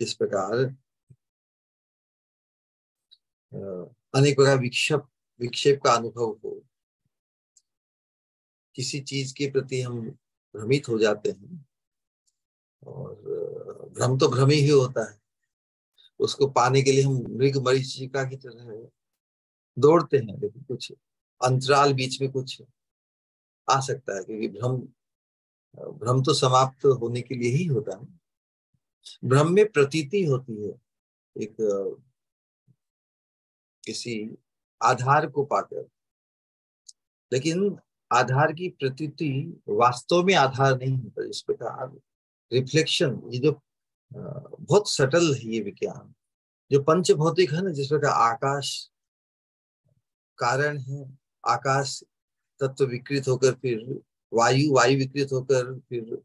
इस प्रकार अनेक प्रकार विक्षेप का अनुभव हो, किसी चीज के प्रति हम भ्रमित हो जाते हैं, और भ्रम तो भ्रम ही होता है। उसको पाने के लिए हम मृग मरीचिका की तरह दौड़ते हैं, लेकिन कुछ अंतराल बीच में कुछ आ सकता है, क्योंकि भ्रम भ्रम तो समाप्त होने के लिए ही होता है। भ्रम में प्रतीति होती है, एक किसी आधार को पाकर, लेकिन आधार की प्रतीति वास्तव में आधार नहीं होता। इस प्रकार रिफ्लेक्शन, ये जो बहुत सटल है ये विज्ञान, जो पंच भौतिक है ना, जिस प्रकार आकाश कारण है, आकाश तत्व विकृत होकर फिर वायु, वायु विकृत होकर फिर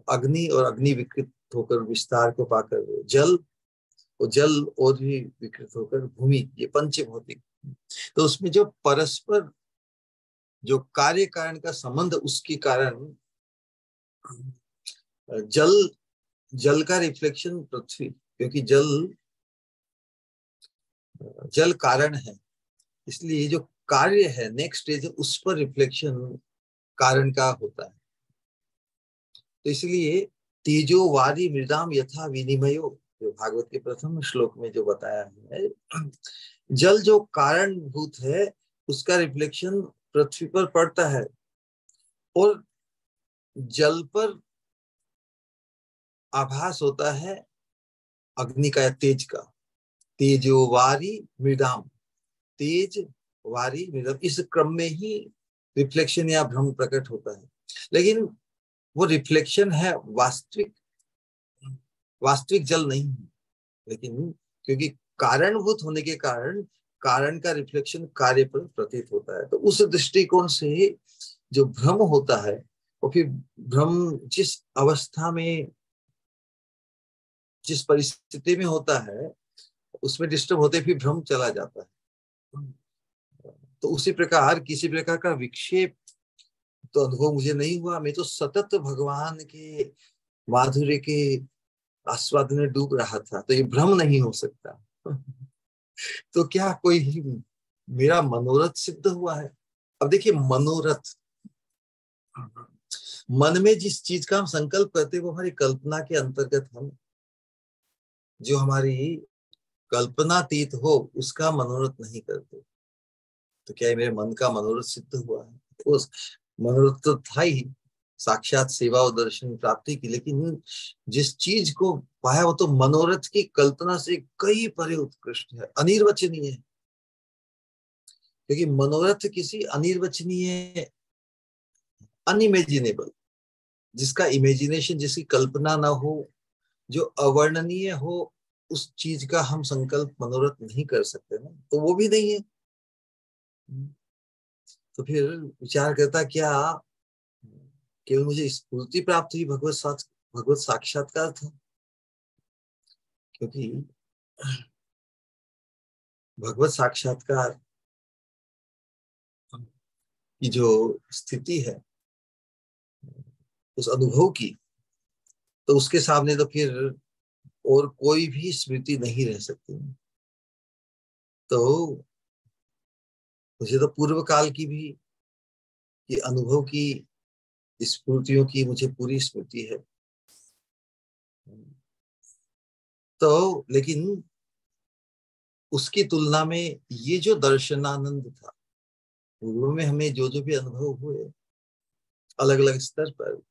अग्नि, और अग्नि विकृत होकर विस्तार को पाकर जल, और जल और भी विकृत होकर भूमि, ये पंच भौतिक। तो उसमें जो परस्पर जो कार्य कारण का संबंध, उसके कारण जल, जल का रिफ्लेक्शन पृथ्वी, क्योंकि जल, जल कारण है, इसलिए जो कार्य है नेक्स्ट स्टेज, उस पर रिफ्लेक्शन कारण का होता है। तो इसलिए तेजो वारी मृदाम यथा विनिमयो, जो भागवत के प्रथम श्लोक में जो बताया है, जल जो कारणभूत है उसका रिफ्लेक्शन पृथ्वी पर पड़ता है, और जल पर आभास होता है अग्नि का या तेज का। तेजो वारी मृदाम, तेज वारी मृदम, इस क्रम में ही रिफ्लेक्शन या भ्रम प्रकट होता है। लेकिन वो रिफ्लेक्शन है, वास्तविक, वास्तविक जल नहीं है। लेकिन क्योंकि कारणभूत होने के कारण कारण का रिफ्लेक्शन कार्य पर प्रतीत होता है, तो उस दृष्टिकोण से जो भ्रम होता है, वो फिर भ्रम जिस अवस्था में, जिस परिस्थिति में होता है, उसमें डिस्टर्ब होते फिर भ्रम चला जाता है। तो उसी प्रकार किसी प्रकार का विक्षेप तो अनुभव मुझे नहीं हुआ, मैं तो सतत भगवान के माधुर्य के आस्वाद में डूब रहा था, तो ये भ्रम नहीं हो सकता। तो क्या कोई मेरा मनोरथ सिद्ध हुआ है? अब देखिए, मनोरथ, मन में जिस चीज का हम संकल्प करते हैं वो हमारी कल्पना के अंतर्गत है। जो हमारी कल्पनातीत हो उसका मनोरथ नहीं करते। तो क्या मेरे मन का मनोरथ सिद्ध हुआ है? उस मनोरथ तो था ही, साक्षात सेवा और दर्शन प्राप्ति की, लेकिन जिस चीज को पाया वो तो मनोरथ की कल्पना से कई परे उत्कृष्ट है, अनिर्वचनीय है। क्योंकि मनोरथ किसी अनिर्वचनीय, अनइमेजिनेबल, जिसका इमेजिनेशन, जिसकी कल्पना ना हो, जो अवर्णनीय हो, उस चीज का हम संकल्प मनोरथ नहीं कर सकते ना, तो वो भी नहीं है। तो फिर विचार करता, क्या केवल मुझे स्फूर्ति प्राप्त हुई, भगवत साक्षात्कार था? क्योंकि भगवत साक्षात्कार की जो स्थिति है उस अनुभव की, तो उसके सामने तो फिर और कोई भी स्मृति नहीं रह सकती। तो मुझे तो पूर्व काल की भी, ये अनुभव की स्मृतियों की मुझे पूरी स्मृति है। तो लेकिन उसकी तुलना में ये जो दर्शनानंद था, पूर्व में हमें जो जो भी अनुभव हुए अलग अलग स्तर पर,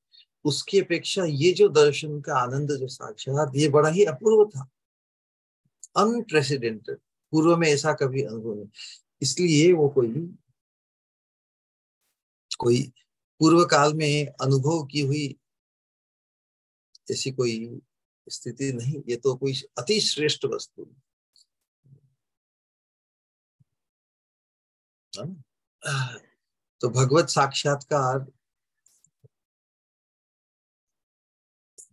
उसकी अपेक्षा ये जो दर्शन का आनंद, जो साक्षात, ये बड़ा ही अपूर्व था, अनप्रेसिडेंटेड। पूर्व में ऐसा कभी अनुभव नहीं। इसलिए वो कोई कोई पूर्व काल में अनुभव की हुई ऐसी कोई स्थिति नहीं, ये तो कोई अति श्रेष्ठ वस्तु है। तो भगवत साक्षात्कार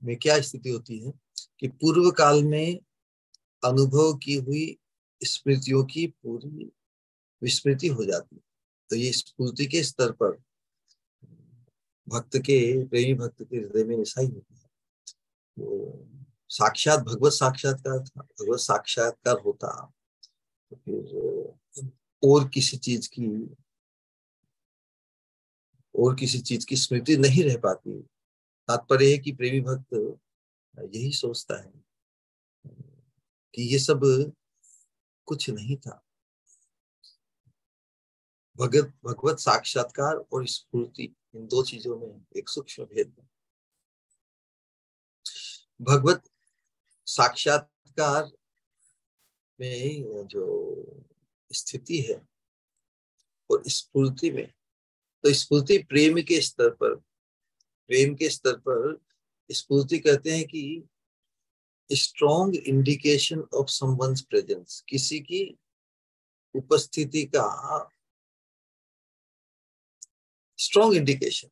में क्या स्थिति होती है कि पूर्व काल में अनुभव की हुई स्मृतियों की पूरी विस्मृति हो जाती है। तो ये स्फूर्ति के स्तर पर भक्त के, प्रेमी भक्त के हृदय में ऐसा ही होता है। वो साक्षात भगवत साक्षात्कार था, भगवत साक्षात्कार होता तो फिर और किसी चीज की स्मृति नहीं रह पाती। तात्पर्य है कि प्रेमी भक्त यही सोचता है कि ये सब कुछ नहीं था। भगवत साक्षात्कार और स्फूर्ति, इन दो चीजों में एक सूक्ष्म भेद है। भगवत साक्षात्कार में जो स्थिति है और स्फूर्ति में, तो स्फूर्ति प्रेम के स्तर पर, स्फूर्ति कहते हैं कि strong indication of someone's presence, किसी की उपस्थिति का स्ट्रॉन्ग इंडिकेशन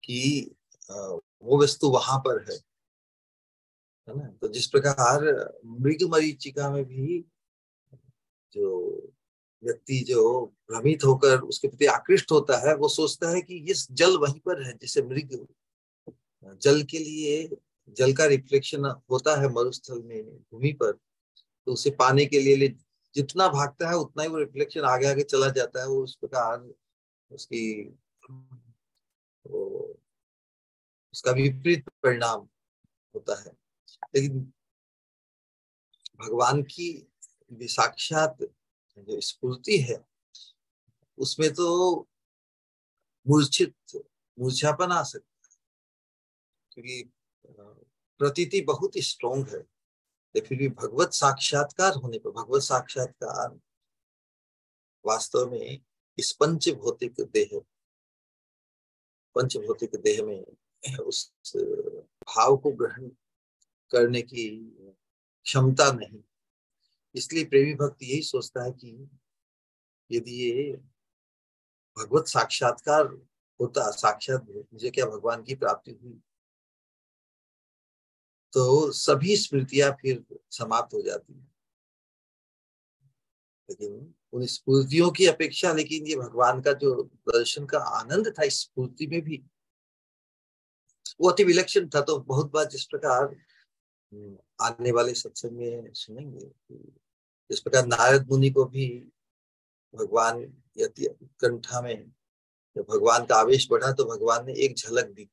कि वो वस्तु वहां पर है ना। तो जिस प्रकार मृग मरीचिका में भी जो व्यक्ति जो भ्रमित होकर उसके प्रति आकृष्ट होता है, वो सोचता है कि ये जल वहीं पर है। जैसे मृग जल के लिए, जल का रिफ्लेक्शन होता है मरुस्थल में भूमि पर, तो उसे पाने के लिए जितना भागता है उतना ही वो रिफ्लेक्शन आगे आगे चला जाता है। वो उस प्रकार उसकी वो उसका विपरीत परिणाम होता है। लेकिन भगवान की साक्षात जो स्फूर्ति है, उसमें तो मूर्छापन आ सकता है, क्योंकि प्रतीति बहुत ही स्ट्रॉन्ग है। तो फिर भी भगवत साक्षात्कार होने पर, भगवत साक्षात्कार वास्तव में इस पंचभौतिक देह में उस भाव को ग्रहण करने की क्षमता नहीं। इसलिए प्रेमी भक्त यही सोचता है कि यदि ये भगवत साक्षात्कार होता, साक्षात मुझे क्या भगवान की प्राप्ति हुई, तो सभी स्मृतियां फिर समाप्त हो जाती है। लेकिन उन स्फूर्तियों की अपेक्षा, लेकिन ये भगवान का जो दर्शन का आनंद था इस स्फूर्ति में भी, वो अति विलक्षण था। तो बहुत बार जिस प्रकार आने वाले सत्संग में सुनेंगे, जिस प्रकार नारद मुनि को भी भगवान यति उत्कंठा में जब भगवान का आवेश बढ़ा, तो भगवान ने एक झलक दी,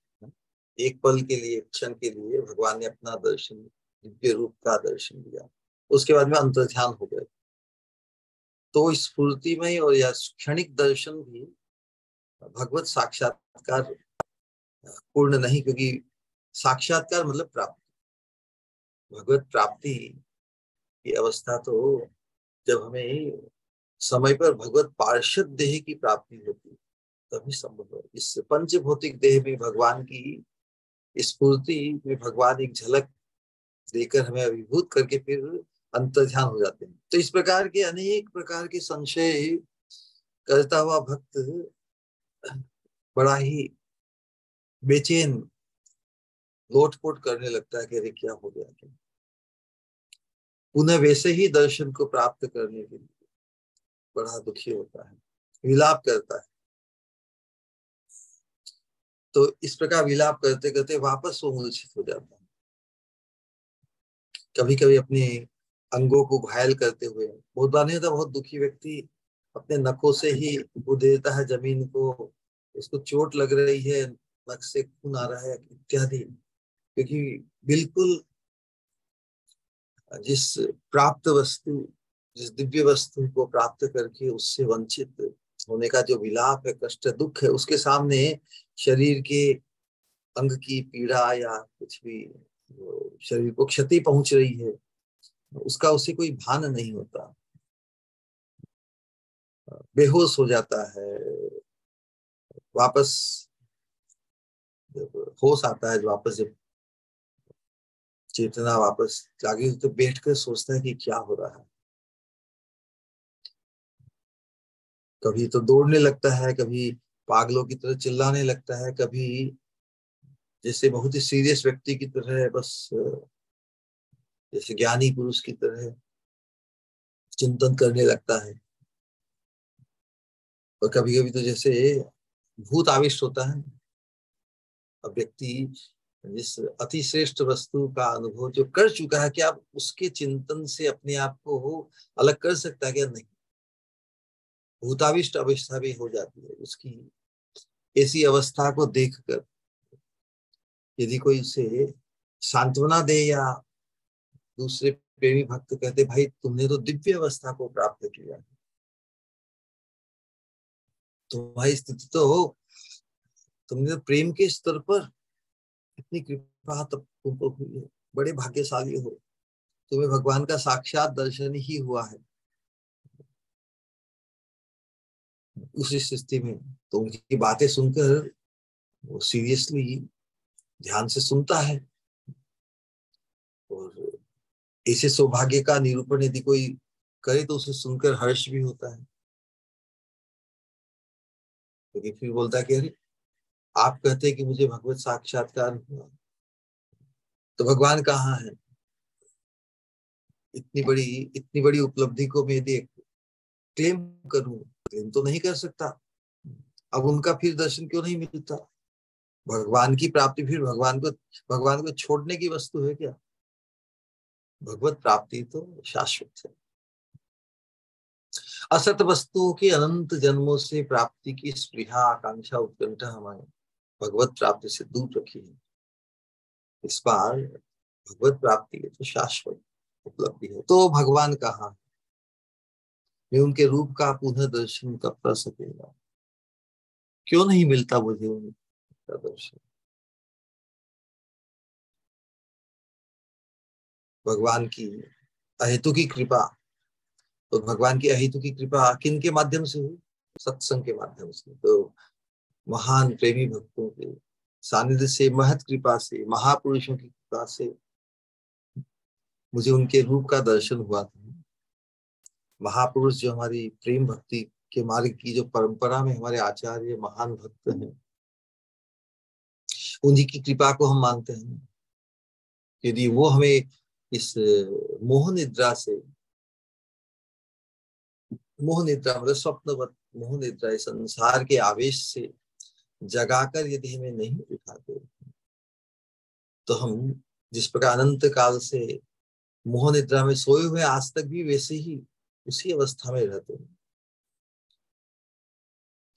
एक पल के लिए, एक क्षण के लिए भगवान ने अपना दर्शन, दिव्य रूप का दर्शन दिया। उसके बाद में अंतर्ध्यान हो गए। तो स्फूर्ति में और या क्षणिक दर्शन भी भगवत साक्षात्कार पूर्ण नहीं, क्योंकि साक्षात्कार मतलब प्राप्ति, भगवत प्राप्ति की अवस्था तो जब हमें समय पर भगवत पार्षद देह की प्राप्ति होती तभी संभव है। इस पंचभौतिक देह में भगवान की स्फूर्ति में भगवान एक झलक देकर हमें अभिभूत करके फिर अंतर्ध्यान हो जाते हैं। तो इस प्रकार के अनेक प्रकार के संशय करता हुआ भक्त बड़ा ही बेचैन लोटपोट करने लगता है कि अरे क्या हो गया, क्या पुनः वैसे ही दर्शन को प्राप्त करने के लिए बड़ा दुखी होता है, विलाप करता है। तो इस प्रकार विलाप करते करते वापस वो मूर्छित हो जाता है। कभी कभी अपने अंगों को घायल करते हुए, बहुत बार नहीं होता, बहुत दुखी व्यक्ति अपने नखों से ही वो देता है जमीन को, उसको चोट लग रही है, नख से खून आ रहा है इत्यादि, क्योंकि बिल्कुल जिस प्राप्त वस्तु, जिस दिव्य वस्तु को प्राप्त करके उससे वंचित होने का जो विलाप है, कष्ट, दुख है, उसके सामने शरीर के अंग की पीड़ा या कुछ भी शरीर को क्षति पहुंच रही है, उसका उसे कोई भान नहीं होता, बेहोश हो जाता है। वापस जब होश आता है, वापस जब चेतना वापस जागी, तो बैठकर सोचता है कि क्या हो रहा है। कभी तो दौड़ने लगता है, कभी पागलों की तरह चिल्लाने लगता है, कभी जैसे बहुत ही सीरियस व्यक्ति की तरह, बस जैसे ज्ञानी पुरुष की तरह चिंतन करने लगता है। और कभी कभी तो जैसे भूत आविष्ट होता है। अब व्यक्ति जिस अतिश्रेष्ठ वस्तु का अनुभव जो कर चुका है, क्या उसके चिंतन से अपने आप को अलग कर सकता है क्या? नहीं, भूताविष्ट अवस्था भी हो जाती है उसकी। ऐसी अवस्था को देखकर यदि कोई उसे सांत्वना दे, या दूसरे प्रेमी भक्त कहते भाई तुमने तो दिव्य अवस्था को प्राप्त किया, तुम्हारी स्थिति तो हो, तुमने तो प्रेम के स्तर पर इतनी कृपा तब तुमको हुई है, बड़े भाग्यशाली हो, तुम्हें भगवान का साक्षात दर्शन ही हुआ है। उस स्थिति में तो उनकी बातें सुनकर वो सीरियसली ध्यान से सुनता है, और ऐसे सौभाग्य का निरूपण यदि कोई करे तो उसे सुनकर हर्ष भी होता है। लेकिन फिर बोलता है कि अरे, आप कहते हैं कि मुझे भगवत साक्षात्कार हुआ, तो भगवान कहाँ है? इतनी बड़ी इतनी बड़ी उपलब्धि को मैं यदि क्लेम करूं, क्लेम तो नहीं कर सकता। अब उनका फिर दर्शन क्यों नहीं मिलता? भगवान की प्राप्ति फिर भगवान को छोड़ने की वस्तु है क्या? भगवत प्राप्ति तो शाश्वत है। असत वस्तुओं के अनंत जन्मों से प्राप्ति की स्पृहा, आकांक्षा, उत्कंठा हमारे भगवत प्राप्ति से दूर रखी है। इस बार भगवत प्राप्ति है तो शाश्वत उपलब्धि है। तो भगवान कहाँ है? मैं उनके रूप का पुनः दर्शन कब कर सकूंगा? क्यों नहीं मिलता मुझे उनका दर्शन? भगवान की अहेतु की कृपा, तो भगवान की अहेतु की कृपा किन के माध्यम से हुई? सत्संग के माध्यम से। तो महान प्रेमी भक्तों के सानिध्य से, महत कृपा से, महापुरुषों की कृपा से मुझे उनके रूप का दर्शन हुआ था। महापुरुष जो हमारी प्रेम भक्ति के मार्ग की जो परंपरा में हमारे आचार्य महान भक्त हैं, उन्हीं की कृपा को हम मानते हैं। यदि वो हमें इस मोह निद्रा से, मोह निद्रा मतलब स्वप्नवत मोह निद्रा, इस संसार के आवेश से जगाकर यदि हमें नहीं उठाते, तो हम जिस प्रकार अनंत काल से मोह निद्रा में सोए हुए आज तक भी वैसे ही उसी अवस्था में रहते हैं।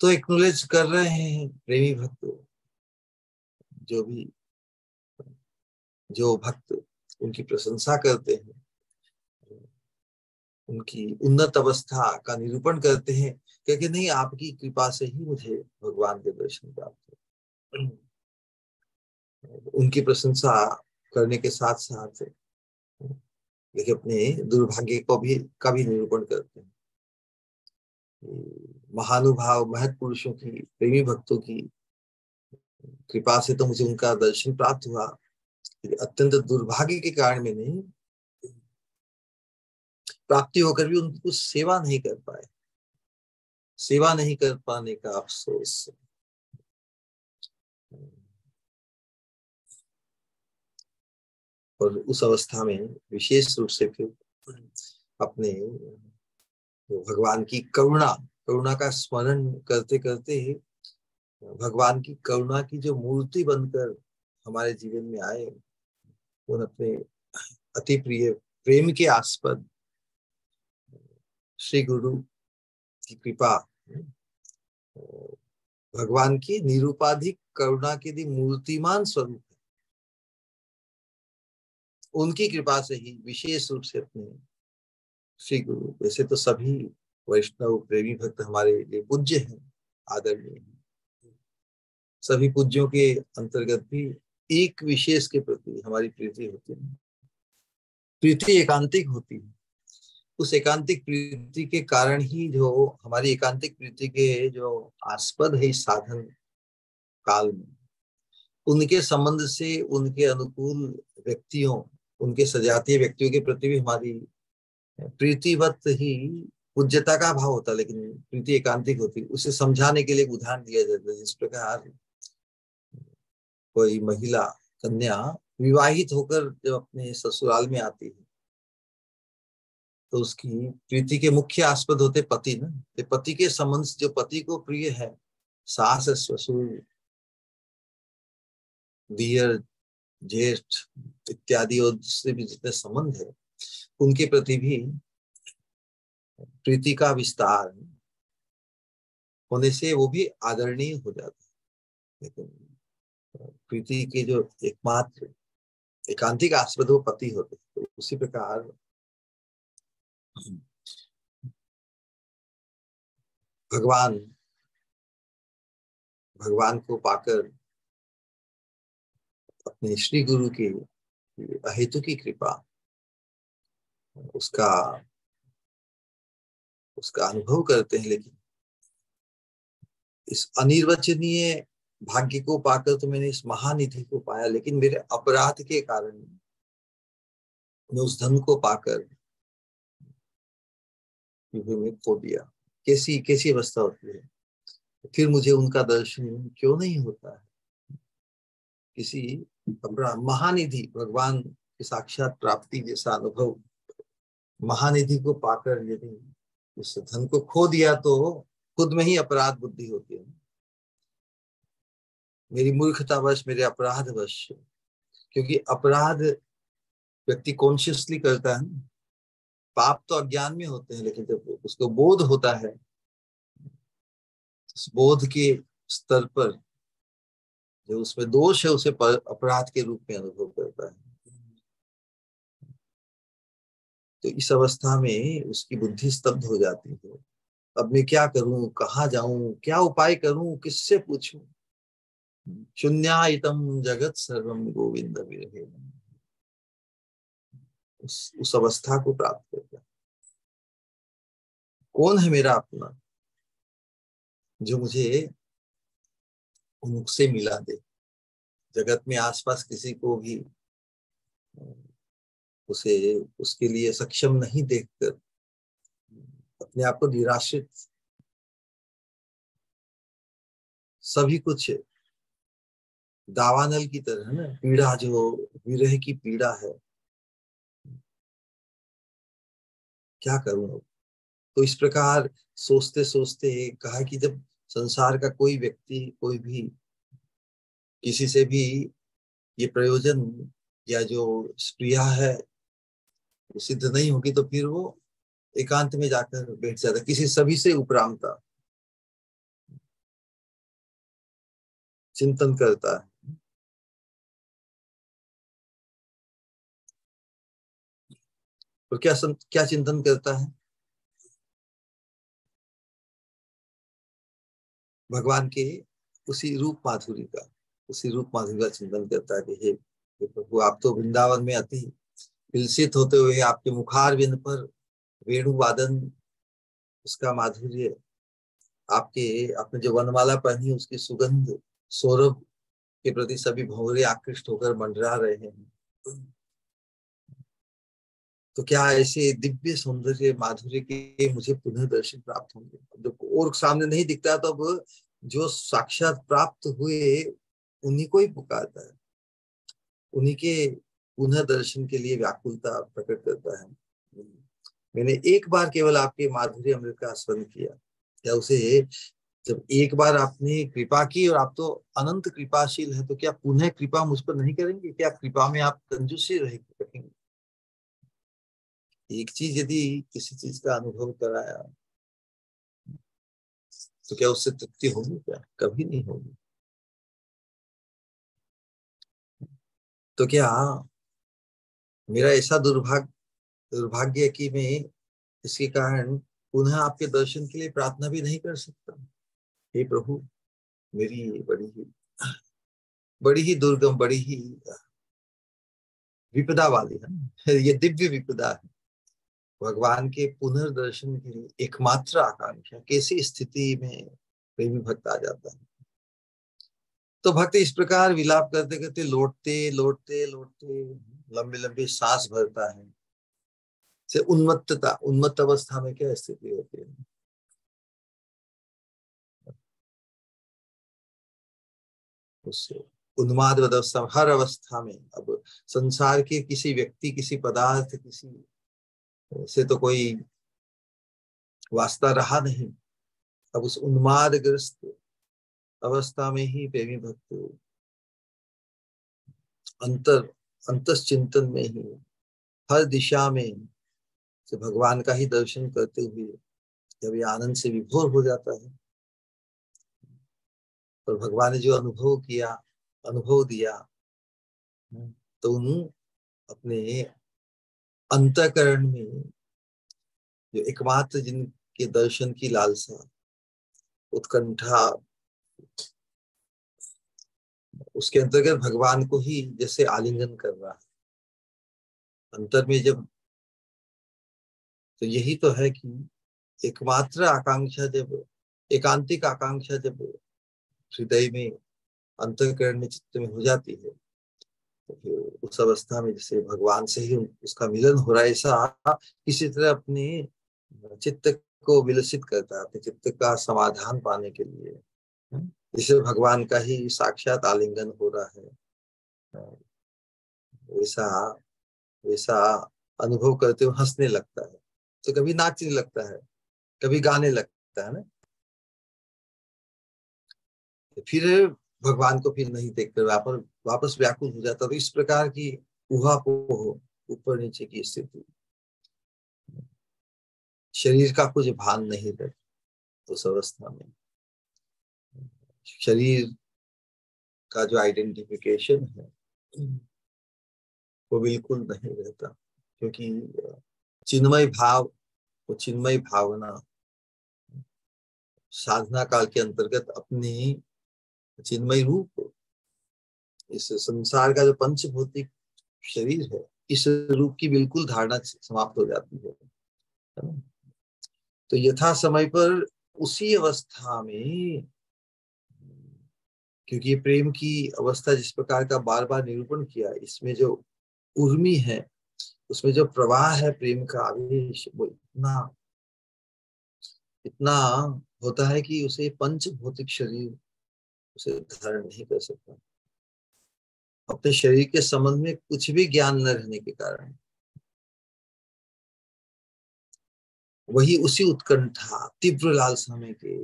तो एक्नोलेज कर रहे हैं प्रेमी भक्त, जो भी जो भक्त उनकी प्रशंसा करते हैं, उनकी उन्नत अवस्था का निरूपण करते हैं, क्योंकि नहीं, आपकी कृपा से ही मुझे भगवान के दर्शन प्राप्त हुए। उनकी प्रशंसा करने के साथ साथ देखिए अपने दुर्भाग्य को भी का भी निरूपण करते हैं। महानुभाव महत पुरुषों की, प्रेमी भक्तों की कृपा से तो मुझे उनका दर्शन प्राप्त हुआ। अत्यंत दुर्भाग्य के कारण में नहीं, प्राप्ति होकर भी उनकी कुछ सेवा नहीं कर पाए। सेवा नहीं कर पाने का अफसोस। और उस अवस्था में विशेष रूप से फिर अपने भगवान की करुणा करुणा का स्मरण करते करते भगवान की करुणा की जो मूर्ति बनकर हमारे जीवन में आए, उन अपने अति प्रिय प्रेम के आस्पद श्री गुरु की कृपा, भगवान की निरूपाधिक करुणा के लिए मूर्तिमान स्वरूप है, उनकी कृपा से ही विशेष रूप से अपने श्री गुरु, वैसे तो सभी वैष्णव प्रेमी भक्त हमारे लिए पूज्य हैं, आदरणीय हैं, सभी पूज्यों के अंतर्गत भी एक विशेष के प्रति हमारी प्रीति होती है। प्रीति एकांतिक होती है। उस एकांतिक प्रीति के कारण ही जो हमारी एकांतिक प्रीति के जो आस्पद है इस साधन काल में, उनके संबंध से उनके अनुकूल व्यक्तियों, उनके सजातीय व्यक्तियों के प्रति भी हमारी प्रीतिवत ही पूज्यता का भाव होता है। लेकिन प्रीति एकांतिक होती है। उसे समझाने के लिए एक उदाहरण दिया जाता है। जिस प्रकार कोई महिला कन्या विवाहित होकर जब अपने ससुराल में आती है, तो उसकी प्रीति के मुख्य आस्पद होते पति ना। तो पति के संबंध से जो पति को प्रिय है, सास ससुर दियर ज्येष्ठ इत्यादि और जिससे भी जितने संबंध है, उनके प्रति भी प्रीति का विस्तार होने से वो भी आदरणीय हो जाता है। लेकिन प्रीति के जो एकमात्र एकांतिक आस्पद वो पति होते हैं। तो उसी प्रकार भगवान भगवान को पाकर अपने श्री गुरु की अहेतु की कृपा, उसका उसका अनुभव करते हैं। लेकिन इस अनिर्वचनीय भाग्य को पाकर तो मैंने इस महानिधि को पाया, लेकिन मेरे अपराध के कारण मैं उस धन को पाकर में खो दिया। कैसी कैसी अवस्था होती है। फिर मुझे उनका दर्शन क्यों नहीं होता है। किसी अपना महानिधि भगवान की साक्षात प्राप्ति जैसा अनुभव, महानिधि को पाकर यदि उस धन को खो दिया तो खुद में ही अपराध बुद्धि होती है। मेरी मूर्खतावश, मेरे अपराधवश, क्योंकि अपराध व्यक्ति कॉन्शियसली करता है। पाप तो अज्ञान में होते हैं, लेकिन जब उसको बोध होता है, उस बोध के स्तर पर जो उसमें दोष है उसे अपराध के रूप में अनुभव करता है। तो इस अवस्था में उसकी बुद्धि स्तब्ध हो जाती है। अब मैं क्या करूं, कहाँ जाऊं, क्या उपाय करूं, किससे पूछूं। शून्यायतम जगत सर्वम गोविंद विरहे, उस अवस्था को प्राप्त करता। कौन है मेरा अपना जो मुझे उनसे मिला दे। जगत में आसपास किसी को भी उसे उसके लिए सक्षम नहीं देखकर अपने आप को निराश्रित, सभी कुछ दावानल की तरह ना, पीड़ा जो विरह की पीड़ा है, क्या करूं अब। तो इस प्रकार सोचते सोचते कहा कि जब संसार का कोई व्यक्ति, कोई भी किसी से भी ये प्रयोजन या जो स्प्रिया है वो सिद्ध नहीं होगी, तो फिर वो एकांत में जाकर बैठ जाता, किसी सभी से उपरामता चिंतन करता है। और क्या चिंतन करता है। भगवान के उसी रूप माधुरी का, उसी रूप माधुरी का चिंतन करता है कि हे प्रभु, आप तो वृंदावन में अति विलसित होते हुए आपके मुखार बिंद पर वेणु वादन, उसका माधुर्य, आपके आपने जो वनमाला पहनी उसकी सुगंध, सौरभ के प्रति सभी भंवरे आकृष्ट होकर मंडरा रहे हैं। तो क्या ऐसे दिव्य सौंदर्य माधुर्य के मुझे पुनः दर्शन प्राप्त होंगे। जब और सामने नहीं दिखता तब जो साक्षात प्राप्त हुए उन्हीं को ही पुकारता है, उन्हीं के पुनः दर्शन के लिए व्याकुलता प्रकट करता है। मैंने एक बार केवल आपके माधुर्य अमृत का आस्वादन किया, क्या उसे, जब एक बार आपने कृपा की और आप तो अनंत कृपाशील है, तो क्या पुनः कृपा मुझ पर नहीं करेंगे। क्या कृपा में आप कंजूसी रखेंगे। एक चीज यदि किसी चीज का अनुभव कराया तो क्या उससे तृप्ति होगी, क्या कभी नहीं होगी। तो क्या मेरा ऐसा दुर्भाग्य है कि मैं इसके कारण पुनः आपके दर्शन के लिए प्रार्थना भी नहीं कर सकता। हे प्रभु, मेरी बड़ी ही दुर्गम, बड़ी ही विपदा वाली है ये दिव्य विपदा है। भगवान के पुनर्दर्शन के लिए एकमात्र आकांक्षा, कैसी स्थिति में प्रेमी भक्त आ जाता है। तो भक्त इस प्रकार विलाप करते करते लौटते लौटते लौटते लंबी लंबी सांस भरता है। से उन्मत्तता, उन्मत्त अवस्था में क्या स्थिति होती है। उससे उन्माद अवस्था, हर अवस्था में अब संसार के किसी व्यक्ति, किसी पदार्थ, किसी से तो कोई वास्ता रहा नहीं। अब उस उन्मादग्रस्त अवस्था में ही प्रेमी भक्त अंतर अंतस चिंतन में ही हर दिशा में से भगवान का ही दर्शन करते हुए जब ये आनंद से विभोर हो जाता है, और भगवान ने जो अनुभव किया, अनुभव दिया, तो उन अपने अंतःकरण में जो एकमात्र जिनके दर्शन की लालसा, उत्कंठा उसके अंतर्गत भगवान को ही जैसे आलिंगन कर रहा है अंतर में जब, तो यही तो है कि एकमात्र आकांक्षा जब, एकांतिक आकांक्षा जब हृदय में, अंतःकरण में, चित्त में हो जाती है, तो फिर उस अवस्था में जैसे भगवान से ही उसका मिलन हो रहा है, ऐसा किसी तरह अपने चित्त को विलसित करता है, अपने चित्त का समाधान पाने के लिए। जिसे भगवान का ही साक्षात आलिंगन हो रहा है, वैसा वैसा अनुभव करते हुए हंसने लगता है, तो कभी नाचने लगता है, कभी गाने लगता है ना, फिर भगवान को फिर नहीं देखकर वापस व्याकुल हो जाता। तो इस प्रकार की ऊहापोह, ऊपर नीचे की स्थिति, शरीर का कुछ भान नहीं रहता उस अवस्था में। शरीर का जो आइडेंटिफिकेशन है वो बिल्कुल नहीं रहता, क्योंकि चिन्मय भाव, वो चिन्मय भावना साधना काल के अंतर्गत अपनी चिन्मय रूप, इस संसार का जो पंचभौतिक शरीर है, इस रूप की बिल्कुल धारणा समाप्त हो जाती है ना? तो यथा समय पर उसी अवस्था में, क्योंकि प्रेम की अवस्था जिस प्रकार का बार बार निरूपण किया, इसमें जो उर्मी है, उसमें जो प्रवाह है प्रेम का आवेश, वो इतना इतना होता है कि उसे पंच भौतिक शरीर उसे धारण नहीं कर सकता, अपने शरीर के संबंध में कुछ भी ज्ञान न रहने के कारण। वही उसी उत्कंठा, तीव्र लालसा में के,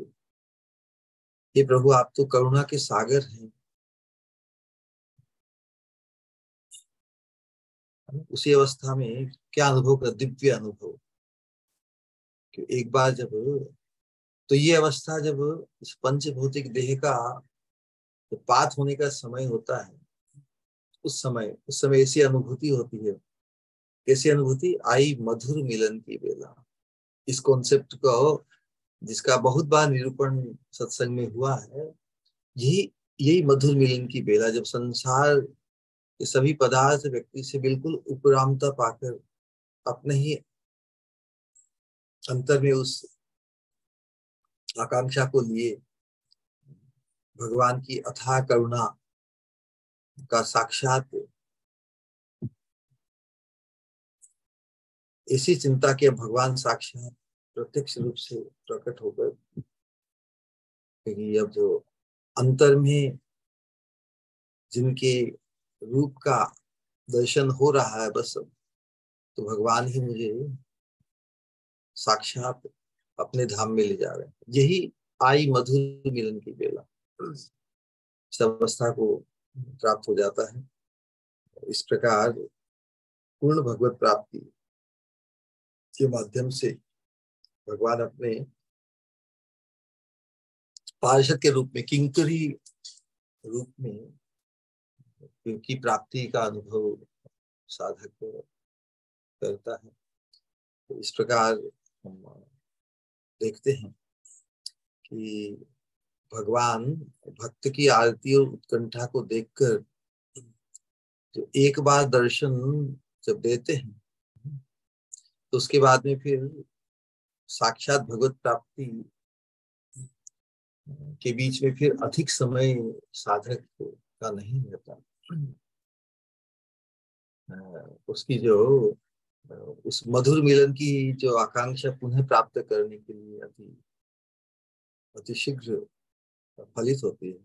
हे प्रभु आप तो करुणा के सागर हैं, उसी अवस्था में क्या अनुभव कर, दिव्य अनुभव कि एक बार जब, तो ये अवस्था जब इस पंच भौतिक देह का पात होने का समय होता है, उस समय ऐसी अनुभूति होती है। कैसी अनुभूति? आई मधुर मिलन की बेला। इस कॉन्सेप्ट को, जिसका बहुत बार निरूपण सत्संग में हुआ है, यही यही मधुर मिलन की बेला, जब संसार के सभी पदार्थ व्यक्ति से बिल्कुल उपरामता पाकर अपने ही अंतर में उस आकांक्षा को लिए भगवान की अथाह करुणा का साक्षात इसी चिंता के भगवान साक्षात प्रत्यक्ष रूप से प्रकट होकर, क्योंकि अब जो अंतर में जिनके रूप का दर्शन हो रहा है बस अब, तो भगवान ही मुझे साक्षात अपने धाम में ले जा रहे हैं। यही आई मधुर मिलन की बेला, इस अवस्था को प्राप्त हो जाता है। इस प्रकार पूर्ण भगवत प्राप्ति के माध्यम से भगवान अपने पार्षद के रूप में, किंकरी रूप में, क्योंकि प्राप्ति का अनुभव साधक करता है। तो इस प्रकार हम देखते हैं कि भगवान भक्त की आरती और उत्कंठा को देखकर जो एक बार दर्शन जब देते हैं, तो उसके बाद में फिर साक्षात भगवत प्राप्ति के बीच में फिर अधिक समय साधक का नहीं रहता। उसकी जो उस मधुर मिलन की जो आकांक्षा पुनः प्राप्त करने के लिए अति अति शीघ्र फलित होती है,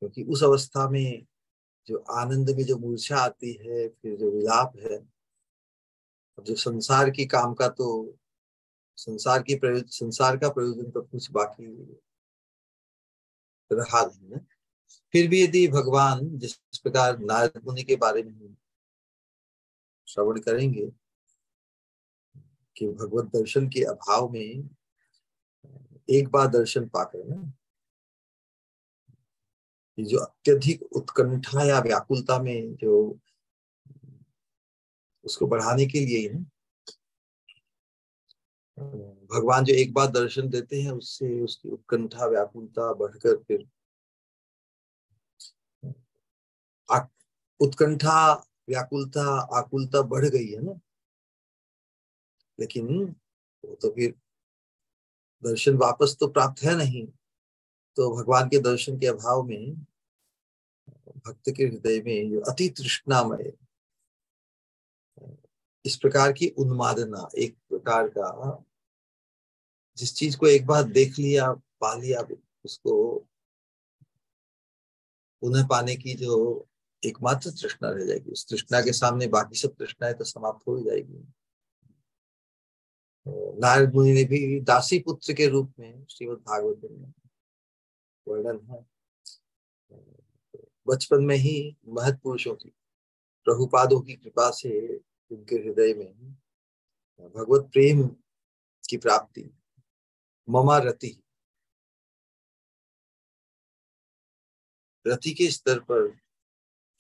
क्योंकि उस अवस्था में जो आनंद में जो मूर्छा आती है, फिर जो विलाप है, जो संसार की काम का, तो संसार का प्रयोजन तो कुछ बाकी रहा नहीं है। फिर भी यदि भगवान जिस प्रकार नारद मुनि के बारे में हम श्रवण करेंगे कि भगवत दर्शन के अभाव में एक बार दर्शन पाकर ना, कि जो अत्यधिक उत्कंठा या व्याकुलता में जो उसको बढ़ाने के लिए ही भगवान जो एक बार दर्शन देते हैं, उससे उसकी उत्कंठा व्याकुलता बढ़कर फिर उत्कंठा, व्याकुलता, आकुलता बढ़ गई है ना, लेकिन वो तो फिर दर्शन वापस तो प्राप्त है नहीं। तो भगवान के दर्शन के अभाव में भक्त के हृदय में जो अति तृष्णामय, इस प्रकार की उन्मादना, एक प्रकार का, जिस चीज को एक बार देख लिया, पा लिया, उसको पुनः पाने की जो एकमात्र तृष्णा रह जाएगी, उस तृष्णा के सामने बाकी सब तृष्णाएं तो समाप्त हो जाएगी। नारद मुनि ने भी दासी पुत्र के रूप में श्रीमद् भागवत में वर्णन है, बचपन में ही महत् पुरुषों की, प्रभुपादों की कृपा से उनके हृदय में भगवत प्रेम की प्राप्ति, ममा रति, रति के स्तर पर,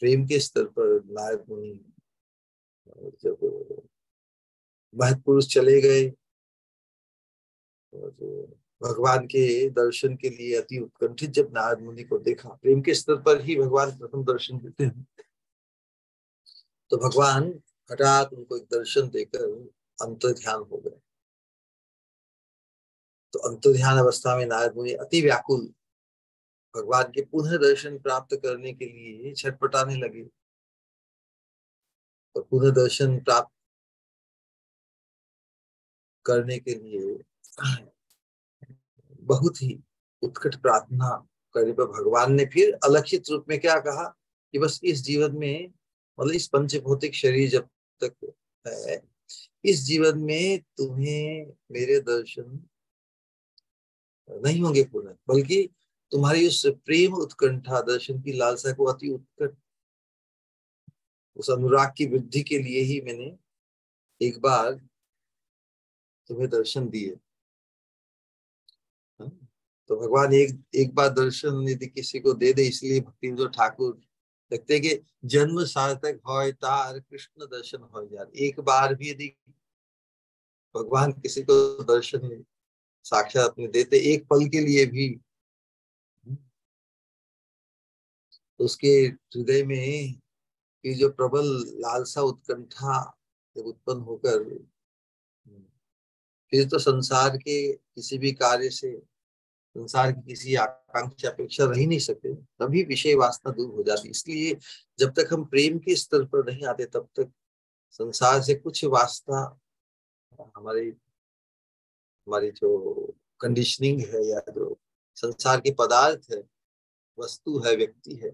प्रेम के स्तर पर नारद मुनि जब महत् पुरुष चले गए और भगवान के दर्शन के लिए अति उत्कंठित जब नारद मुनि को देखा, प्रेम के स्तर पर ही भगवान प्रथम दर्शन देते हैं, तो भगवान हठात उनको एक दर्शन देकर अंतर्ध्यान हो गए। तो अंतर्ध्यान अवस्था में नारद मुनि अति व्याकुल, भगवान के पुनः दर्शन प्राप्त करने के लिए छटपटाने लगे। और पुनः दर्शन प्राप्त करने के लिए बहुत ही उत्कट प्रार्थना करने पर भगवान ने फिर अलक्षित रूप में क्या कहा कि बस इस जीवन में, मतलब इस पंचभौतिक शरीर जब तक है, इस जीवन में तुम्हें मेरे दर्शन नहीं होंगे पुनः, बल्कि तुम्हारी उस प्रेम उत्कंठा, दर्शन की लालसा को अति उत्कट, उस अनुराग की वृद्धि के लिए ही मैंने एक बार तुम्हें दर्शन दिए। तो भगवान एक बार दर्शन यदि किसी को दे दे, इसलिए भक्ति जो ठाकुर लगते हैं कि जन्म सार्थक होय तार कृष्ण दर्शन हो यार। एक बार भी यदि भगवान किसी को दर्शन साक्षात अपने देते, एक पल के लिए भी, तो उसके हृदय में ये जो प्रबल लालसा, उत्कंठा जब उत्पन्न होकर, फिर तो संसार के किसी भी कार्य से, संसार की किसी आकांक्षा अपेक्षा रह ही नहीं सकते, तभी विषय वासना दूर हो जाती। इसलिए जब तक हम प्रेम के स्तर पर नहीं आते, तब तक संसार से कुछ वास्ता, हमारी हमारी जो कंडीशनिंग है, या जो संसार के पदार्थ है, वस्तु है, व्यक्ति है,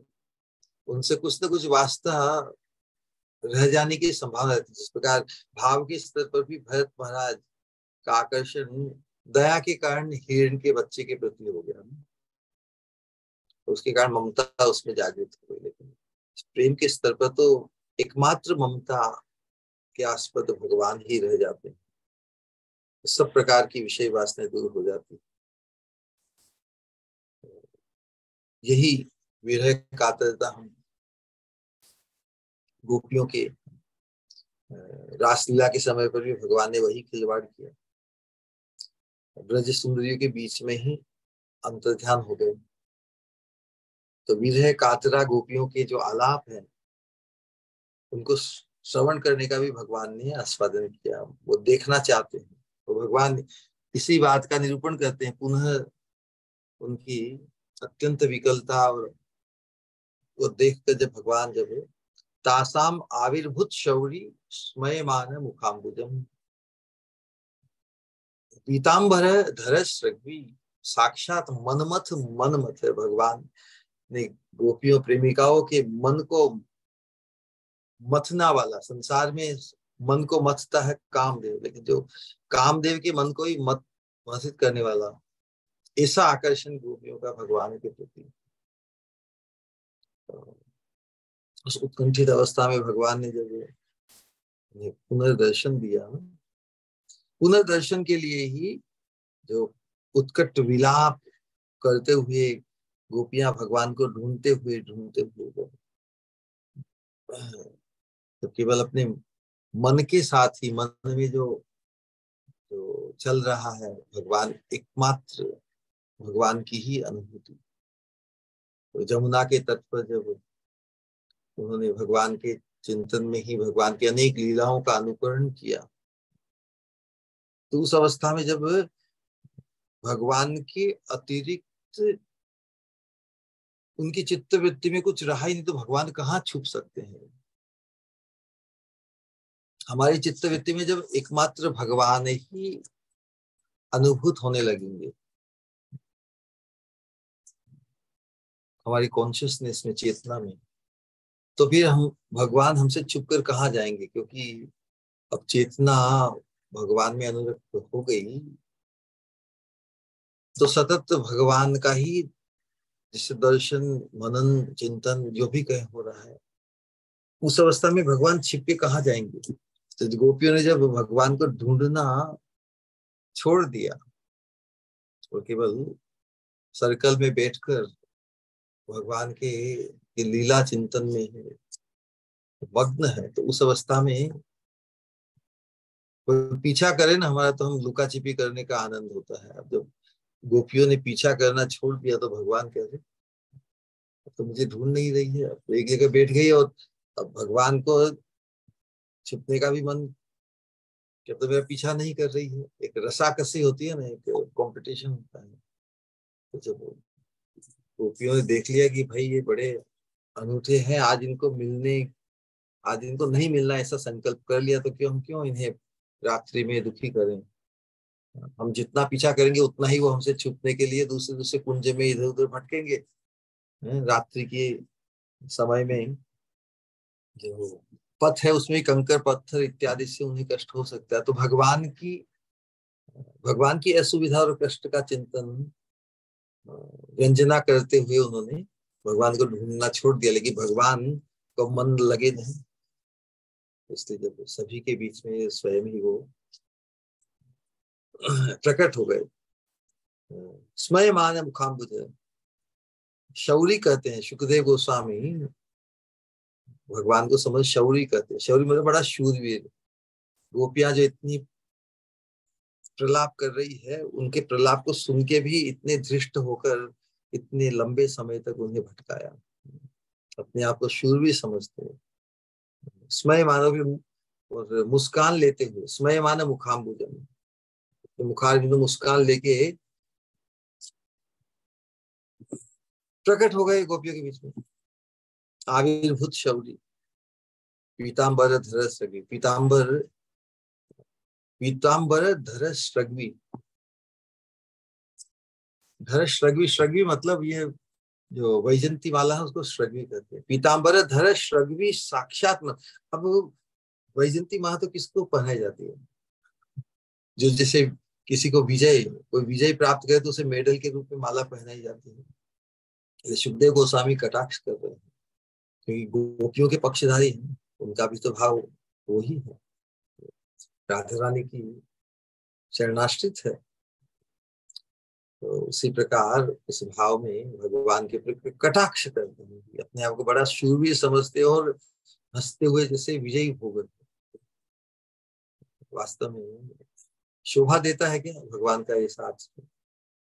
उनसे कुछ न कुछ वास्ता रह जाने की संभावना रहती है। जिस प्रकार भाव के स्तर पर भी भरत महाराज का आकर्षण दया के कारण हिरण के बच्चे के प्रति हो गया, उसके कारण ममता उसमें जागृत हो गई। लेकिन प्रेम के स्तर पर तो एकमात्र ममता के आस्पद भगवान ही रह जाते हैं, सब प्रकार की विषय वासनाएं दूर हो जाती। यही विरह कातरता हम गोपियों के रासलीला के समय पर भी भगवान ने वही खिलवाड़ किया, ब्रज सुंदरियों के बीच में ही अंतर्ध्यान हो गए। तो विरह कातरा गोपियों के जो आलाप है, उनको श्रवण करने का भी भगवान ने आस्वादन किया, वो देखना चाहते हैं। तो भगवान इसी बात का निरूपण करते हैं, पुनः उनकी अत्यंत विकलता, और वो देखकर जब भगवान जब तासाम आविर्भूत शौरी स्मयमान मुखाम्बुजम पीताम्बर धर श्रग्वी, साक्षात मनमथ मनमथ है। भगवान ने गोपियों, प्रेमिकाओं के मन को मथना वाला, संसार में मन को मथता है कामदेव, लेकिन जो कामदेव के मन को ही मथित करने वाला, ऐसा आकर्षण गोपियों का भगवान के प्रति। उस उत्कंठित अवस्था में भगवान ने जब पुनर्दर्शन दिया, पुनर्दर्शन के लिए ही जो उत्कट विलाप करते हुए गोपियां भगवान को ढूंढते हुए तो केवल अपने मन के साथ ही, मन में जो जो चल रहा है, भगवान, एकमात्र भगवान की ही अनुभूति। तो जमुना के तट पर जब उन्होंने भगवान के चिंतन में ही भगवान की अनेक लीलाओं का अनुकरण किया। तो उस अवस्था में जब भगवान के अतिरिक्त उनकी चित्त वृत्ति में कुछ रहा ही नहीं, तो भगवान कहाँ छुप सकते हैं। हमारी चित्त वृत्ति में जब एकमात्र भगवान ही अनुभूत होने लगेंगे, हमारी कॉन्शियसनेस में, चेतना में, तो फिर हम भगवान हमसे छुप कर कहाँ जाएंगे, क्योंकि अब चेतना भगवान में अनुरक्त हो गई, तो सतत भगवान का ही जिससे दर्शन, मनन, चिंतन जो भी कहे हो रहा है, उस अवस्था में भगवान छिप के कहाँ जाएंगे। तो गोपियों ने जब भगवान को ढूंढना छोड़ दिया और केवल सर्कल में बैठकर भगवान के लीला चिंतन में है, मग्न है, तो उस अवस्था में कोई पीछा करे ना हमारा, तो हम लुका छिपी करने का आनंद होता है। अब जब गोपियों ने पीछा करना छोड़ दिया, तो भगवान कह रहे तो मुझे ढूंढ नहीं रही है, अब तो एक जगह बैठ गई, और अब भगवान को छुपने का भी मन, जब तो मेरा पीछा नहीं कर रही है। एक रसाकसी होती है ना, एक कंपटीशन होता है। तो जब गोपियों ने देख लिया कि भाई ये बड़े अनूठे हैं, आज इनको नहीं मिलना, ऐसा संकल्प कर लिया, तो क्यों हम क्यों इन्हें रात्रि में दुखी करें। हम जितना पीछा करेंगे उतना ही वो हमसे छुपने के लिए दूसरे दूसरे कुंज में इधर उधर भटकेंगे। रात्रि के समय में जो पथ है उसमें कंकर पत्थर इत्यादि से उन्हें कष्ट हो सकता है। तो भगवान की असुविधा और कष्ट का चिंतन व्यंजना करते हुए उन्होंने भगवान को ढूंढना छोड़ दिया, लेकिन भगवान को मन लगे नहीं। इसलिए जब सभी के बीच में स्वयं ही वो प्रकट हो गए, स्मयमान मुखाम्बुज, शौरी कहते हैं सुखदेव गोस्वामी, भगवान को समझ शौरी कहते हैं। शौरी मतलब बड़ा शूरवीर। गोपियां जो इतनी प्रलाप कर रही है, उनके प्रलाप को सुन के भी इतने धृष्ट होकर इतने लंबे समय तक उन्हें भटकाया, अपने आप को शूरवीर समझते हैं। स्मय मानो भी, और मुस्कान लेते हुए, स्मय मानो मुखाम्बुजम, तो मुखार बिंदु मुस्कान लेके प्रकट हो गए गोपियों के बीच में। आविर्भूत शौरी, पीताम्बर धर सगी, पीताम्बर धर श्रग्वी, धर श्रग्वी, श्रग्वी मतलब ये जो वैजंती वाला है उसको श्रग्वी कहते हैं। पीताम्बर धर श्रग्वी साक्षात में। अब वैजंती माला तो किसको पहनाई जाती है, जो जैसे किसी को कोई विजय प्राप्त करे तो उसे मेडल के रूप में माला पहनाई जाती है। सुखदेव गोस्वामी कटाक्ष कर रहे हैं, क्योंकि गोपियों के पक्षधारी हैं, उनका भी तो भाव वही है, राधा रानी की शरणाश्रित है। तो उसी प्रकार इस भाव में भगवान के प्रति कटाक्ष करते हैं, अपने आप को बड़ा शूरवीर समझते हो और हंसते हुए जैसे विजयी हो गए। वास्तव में शोभा देता है क्या भगवान का ये साथ।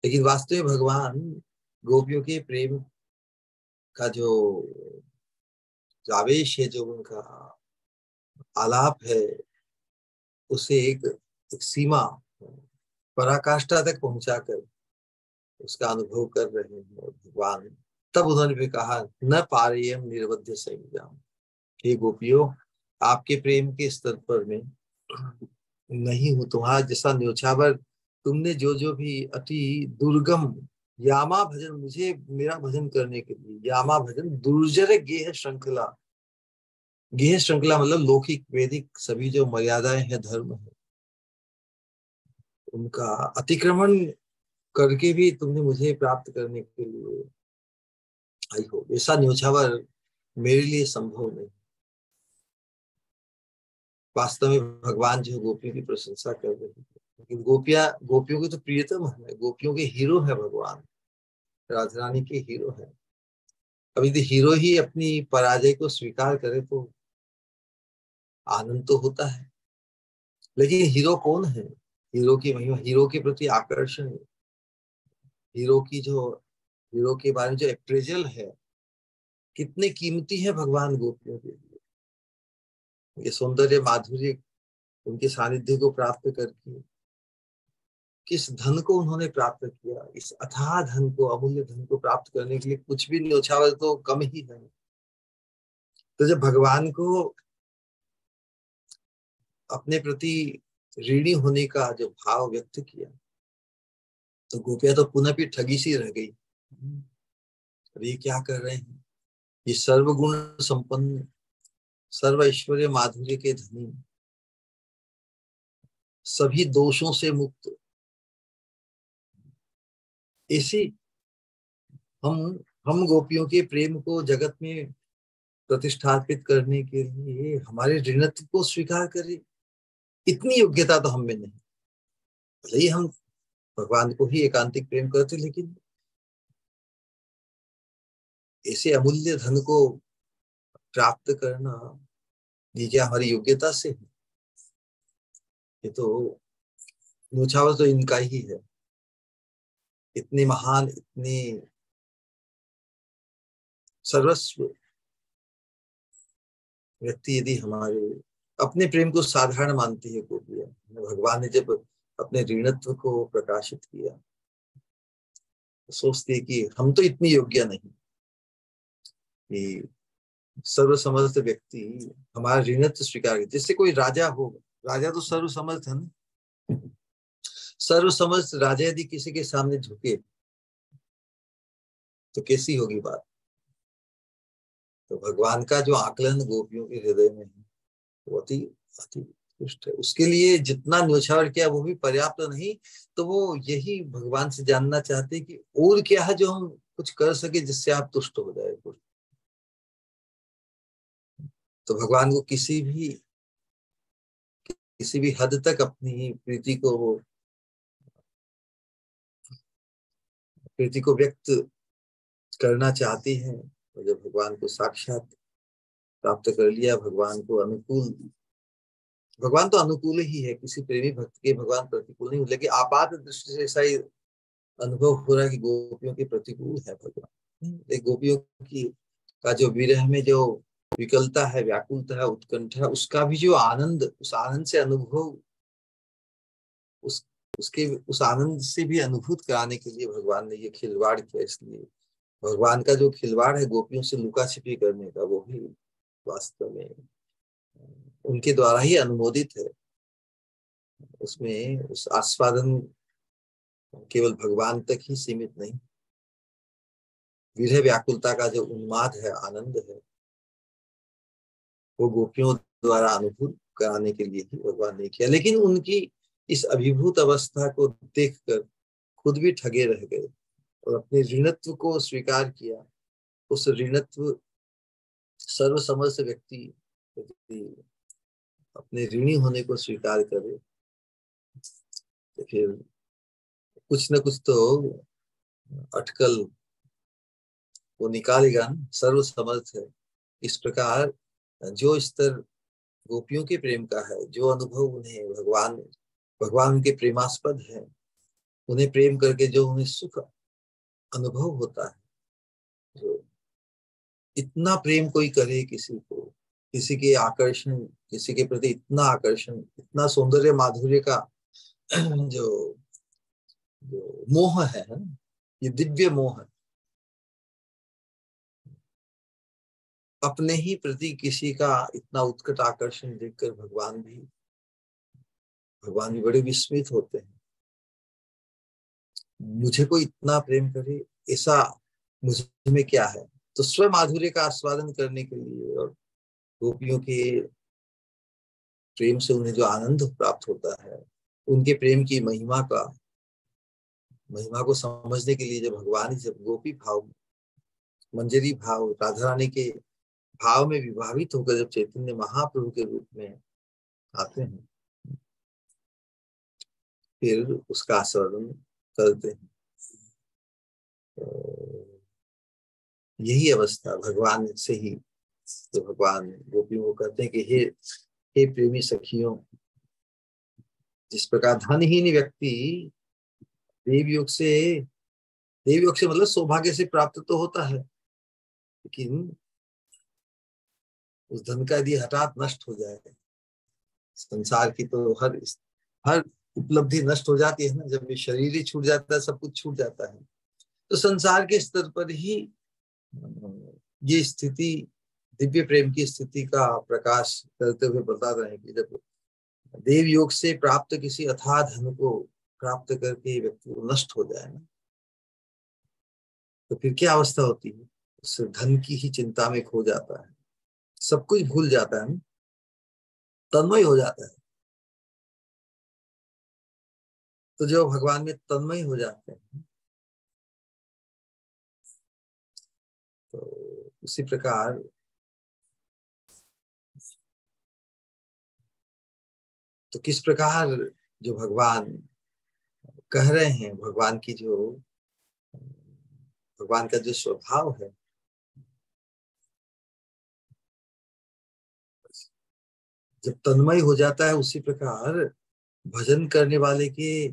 लेकिन वास्तव में भगवान गोपियों के प्रेम का जो आवेश है, जो उनका आलाप है, उसे एक सीमा, पराकाष्ठा तक पहुंचाकर उसका अनुभव कर रहे हैं। और भगवान तब उन्होंने भी कहा, न पारेयम निर्वध्य संज्ञाम, हे गोपियों, आपके प्रेम के स्तर पर मैं नहीं हूं। तुम्हारा जैसा न्योछावर, तुमने जो जो भी अति दुर्गम यामा भजन, मुझे मेरा भजन करने के लिए, यामा भजन दुर्जर गेह श्रृंखला, गेह श्रृंखला मतलब लौकिक वैदिक सभी जो मर्यादाएं हैं, धर्म है, उनका अतिक्रमण करके भी तुमने मुझे प्राप्त करने के लिए आई हो। ऐसा न्योछावर मेरे लिए संभव नहीं। वास्तव में भगवान जो गोपियों की प्रशंसा कर रहे हैं, लेकिन गोपियों के तो प्रियतम है, गोपियों के हीरो है भगवान, राधा रानी के हीरो है। अब यदि हीरो ही अपनी पराजय को स्वीकार करे तो आनंद तो होता है, लेकिन हीरो कौन है, हीरो की महिमा, हीरो के प्रति आकर्षण, हीरो की जो हीरो के बारे में जो अप्रेजल है, कितने कीमती है भगवान गोपियों के लिए। ये सौंदर्य माधुर्य, उनके सानिध्य को प्राप्त करके किस धन को उन्होंने प्राप्त किया, इस अथाह धन को, अमूल्य धन को प्राप्त करने के लिए कुछ भी न्योछावर तो कम ही है। तो जब भगवान को अपने प्रति ऋणी होने का जो भाव व्यक्त किया, तो गोपियां तो पुनः भी ठगी सी रह गई। अरे ये क्या कर रहे हैं, ये सर्वगुण संपन्न, सर्व ऐश्वर्य माधुर्य के धनी, सभी दोषों से मुक्त, ऐसी हम हम गोपियों के प्रेम को जगत में प्रतिष्ठापित करने के लिए हमारे ऋणत्व को स्वीकार करें, इतनी योग्यता तो हम में नहीं। भले ही हम भगवान को ही एकांतिक प्रेम करते, लेकिन ऐसे अमूल्य धन को प्राप्त करना ये क्या हमारी योग्यता से है? ये तो न्योछावर तो इनका ही है। इतने महान, इतने सर्वस्व व्यक्ति यदि हमारे अपने प्रेम को साधारण मानती है गोपियां, भगवान ने जब अपने ऋणत्व को प्रकाशित किया तो सोचती है कि हम तो इतनी योग्य नहीं कि सर्वसमर्थ व्यक्ति हमारा ऋणत्व स्वीकार करे। जैसे कोई राजा हो, राजा तो सर्वसमर्थ है ना, सर्वसमर्थ राजा यदि किसी के सामने झुके तो कैसी होगी बात। तो भगवान का जो आकलन गोपियों के हृदय में है वो अति अति उत्कृष्ट है। उसके लिए जितना न्योछावर किया वो भी पर्याप्त नहीं। तो वो यही भगवान से जानना चाहते कि और क्या है जो हम कुछ कर सके जिससे आप तुष्ट हो जाए। तो भगवान को किसी भी हद तक अपनी प्रीति को व्यक्त करना चाहती है। और जब भगवान को साक्षात प्राप्त कर लिया, भगवान तो अनुकूल ही है, किसी प्रेमी भक्त के भगवान प्रतिकूल नहीं। लेकिन आपात दृष्टि से ऐसा ही अनुभव हो रहा है कि गोपियों के प्रतिकूल है भगवान। एक गोपियों की का जो विरह में जो विकलता है, व्याकुलता है, उत्कंठा है, उसका भी जो आनंद, उस आनंद से अनुभव, उस आनंद से भी अनुभूत कराने के लिए भगवान ने ये खिलवाड़ किया। इसलिए भगवान का जो खिलवाड़ है गोपियों से लुका छिपी करने का, वो भी वास्तव में उनके द्वारा ही अनुमोदित है। उसमें उस आस्वादन केवल भगवान तक ही सीमित नहीं, विरह व्याकुलता का जो उन्माद है, आनंद है, वो गोपियों द्वारा अनुभूत कराने के लिए ही भगवान ने किया। लेकिन उनकी इस अभिभूत अवस्था को देखकर खुद भी ठगे रह गए और अपने ऋणत्व को स्वीकार किया। उस ऋणत्व सर्वसमर्थ व्यक्ति अपने ऋणी होने को स्वीकार करे तो फिर कुछ न कुछ तो अटकल वो निकालेगा न, सर्वसमर्थ है। इस प्रकार जो स्तर गोपियों के प्रेम का है, जो अनुभव उन्हें भगवान उनके प्रेमास्पद है, उन्हें प्रेम करके जो उन्हें सुख अनुभव होता है, जो इतना प्रेम कोई करे किसी को, किसी के आकर्षण, किसी के प्रति इतना आकर्षण, इतना सौंदर्य माधुर्य का जो जो मोह है ना, ये दिव्य मोह है। अपने ही प्रति किसी का इतना उत्कट आकर्षण देखकर भगवान भी बड़े विस्मित होते हैं। मुझे कोई इतना प्रेम करे, ऐसा मुझ में क्या है। तो स्व माधुर्य का आस्वादन करने के लिए और गोपियों के प्रेम से उन्हें जो आनंद प्राप्त होता है, उनके प्रेम की महिमा को समझने के लिए जब भगवान जब गोपी भाव, मंजरी भाव, राधा रानी के भाव में विभावित होकर जब चैतन्य महाप्रभु के रूप में आते हैं, फिर उसका आस्वादन करते हैं। तो यही अवस्था भगवान से ही, तो भगवान गोपियों को कहते हैं कि हे प्रेमी सखियों, जिस प्रकार धनहीन व्यक्ति देवयोग से मतलब सौभाग्य से प्राप्त तो होता है, लेकिन उस धन का यदि हठात नष्ट हो जाए, संसार की तो हर उपलब्धि नष्ट हो जाती है ना, जब ये शरीर ही छूट जाता है, सब कुछ छूट जाता है। तो संसार के स्तर पर ही ये स्थिति, दिव्य प्रेम की स्थिति का प्रकाश करते हुए बता रहे हैं कि जब देव योग से प्राप्त किसी अथाह धन को प्राप्त करके व्यक्ति को नष्ट हो जाए ना, तो फिर क्या अवस्था होती है? उस धन की ही चिंता में खो जाता है, सब कुछ भूल जाता है, तन्मय हो जाता है। तो जो भगवान में तन्मय हो जाते हैं, तो उसी प्रकार तो किस प्रकार जो भगवान कह रहे हैं, भगवान का जो स्वभाव है, जब तन्मय हो जाता है, उसी प्रकार भजन करने वाले के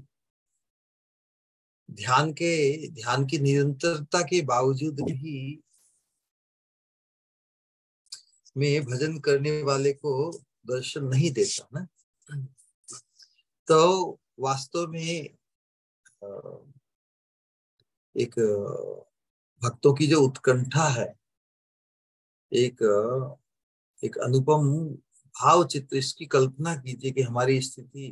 ध्यान की निरंतरता के बावजूद भी में भजन करने वाले को दर्शन नहीं देता ना। तो वास्तव में एक भक्तों की जो उत्कंठा है, एक एक अनुपम भाव चित्र, इसकी कल्पना कीजिए कि हमारी स्थिति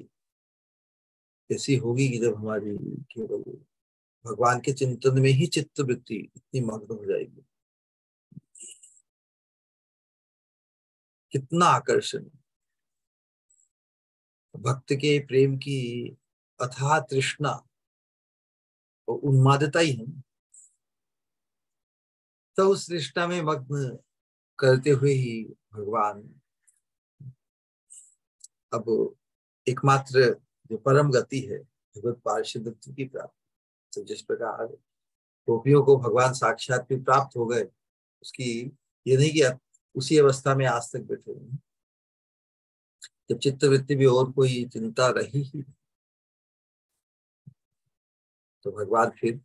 कैसी होगी कि जब हमारी केवल भगवान के चिंतन में ही चित्त वृत्ति इतनी मग्न हो जाएगी। कितना आकर्षण, भक्त के प्रेम की अथाह तृष्णा और उन्मादता ही है। तो उस तृष्णा में मग्न करते हुए ही भगवान अब एकमात्र जो परम गति है भगवत पार्षदत्व की प्राप्ति, तो जिस प्रकार गोपियों को भगवान साक्षात भी प्राप्त हो गए, उसकी ये नहीं कि उसी अवस्था में आज तक बैठे हुए, जब चित्तवृत्ति भी और कोई चिंता रही ही, तो भगवान फिर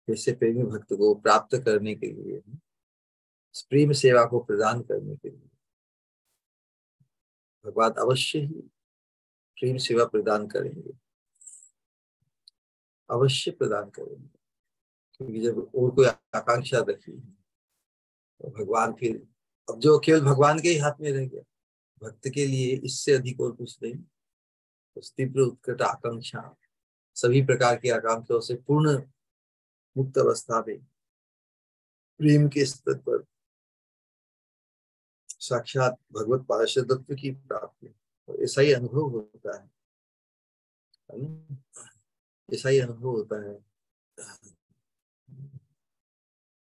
ऐसे प्रेमी भक्त को प्राप्त करने के लिए, प्रेम सेवा को प्रदान करने के लिए भगवान अवश्य ही प्रेम सेवा प्रदान करेंगे, अवश्य प्रदान करेंगे। क्योंकि जब और कोई आकांक्षा रखी है, तो भगवान फिर, अब जो केवल भगवान के ही हाथ में रह गया, भक्त के लिए इससे अधिक और कुछ नहीं। उस तीव्र उत्कट आकांक्षा, सभी प्रकार की आकांक्षाओं से पूर्ण मुक्त अवस्था में प्रेम के स्तर पर साक्षात भगवत पार्षदत्व की प्राप्ति, और ऐसा ही अनुभव होता है ना? ऐसा ही अनुभव होता है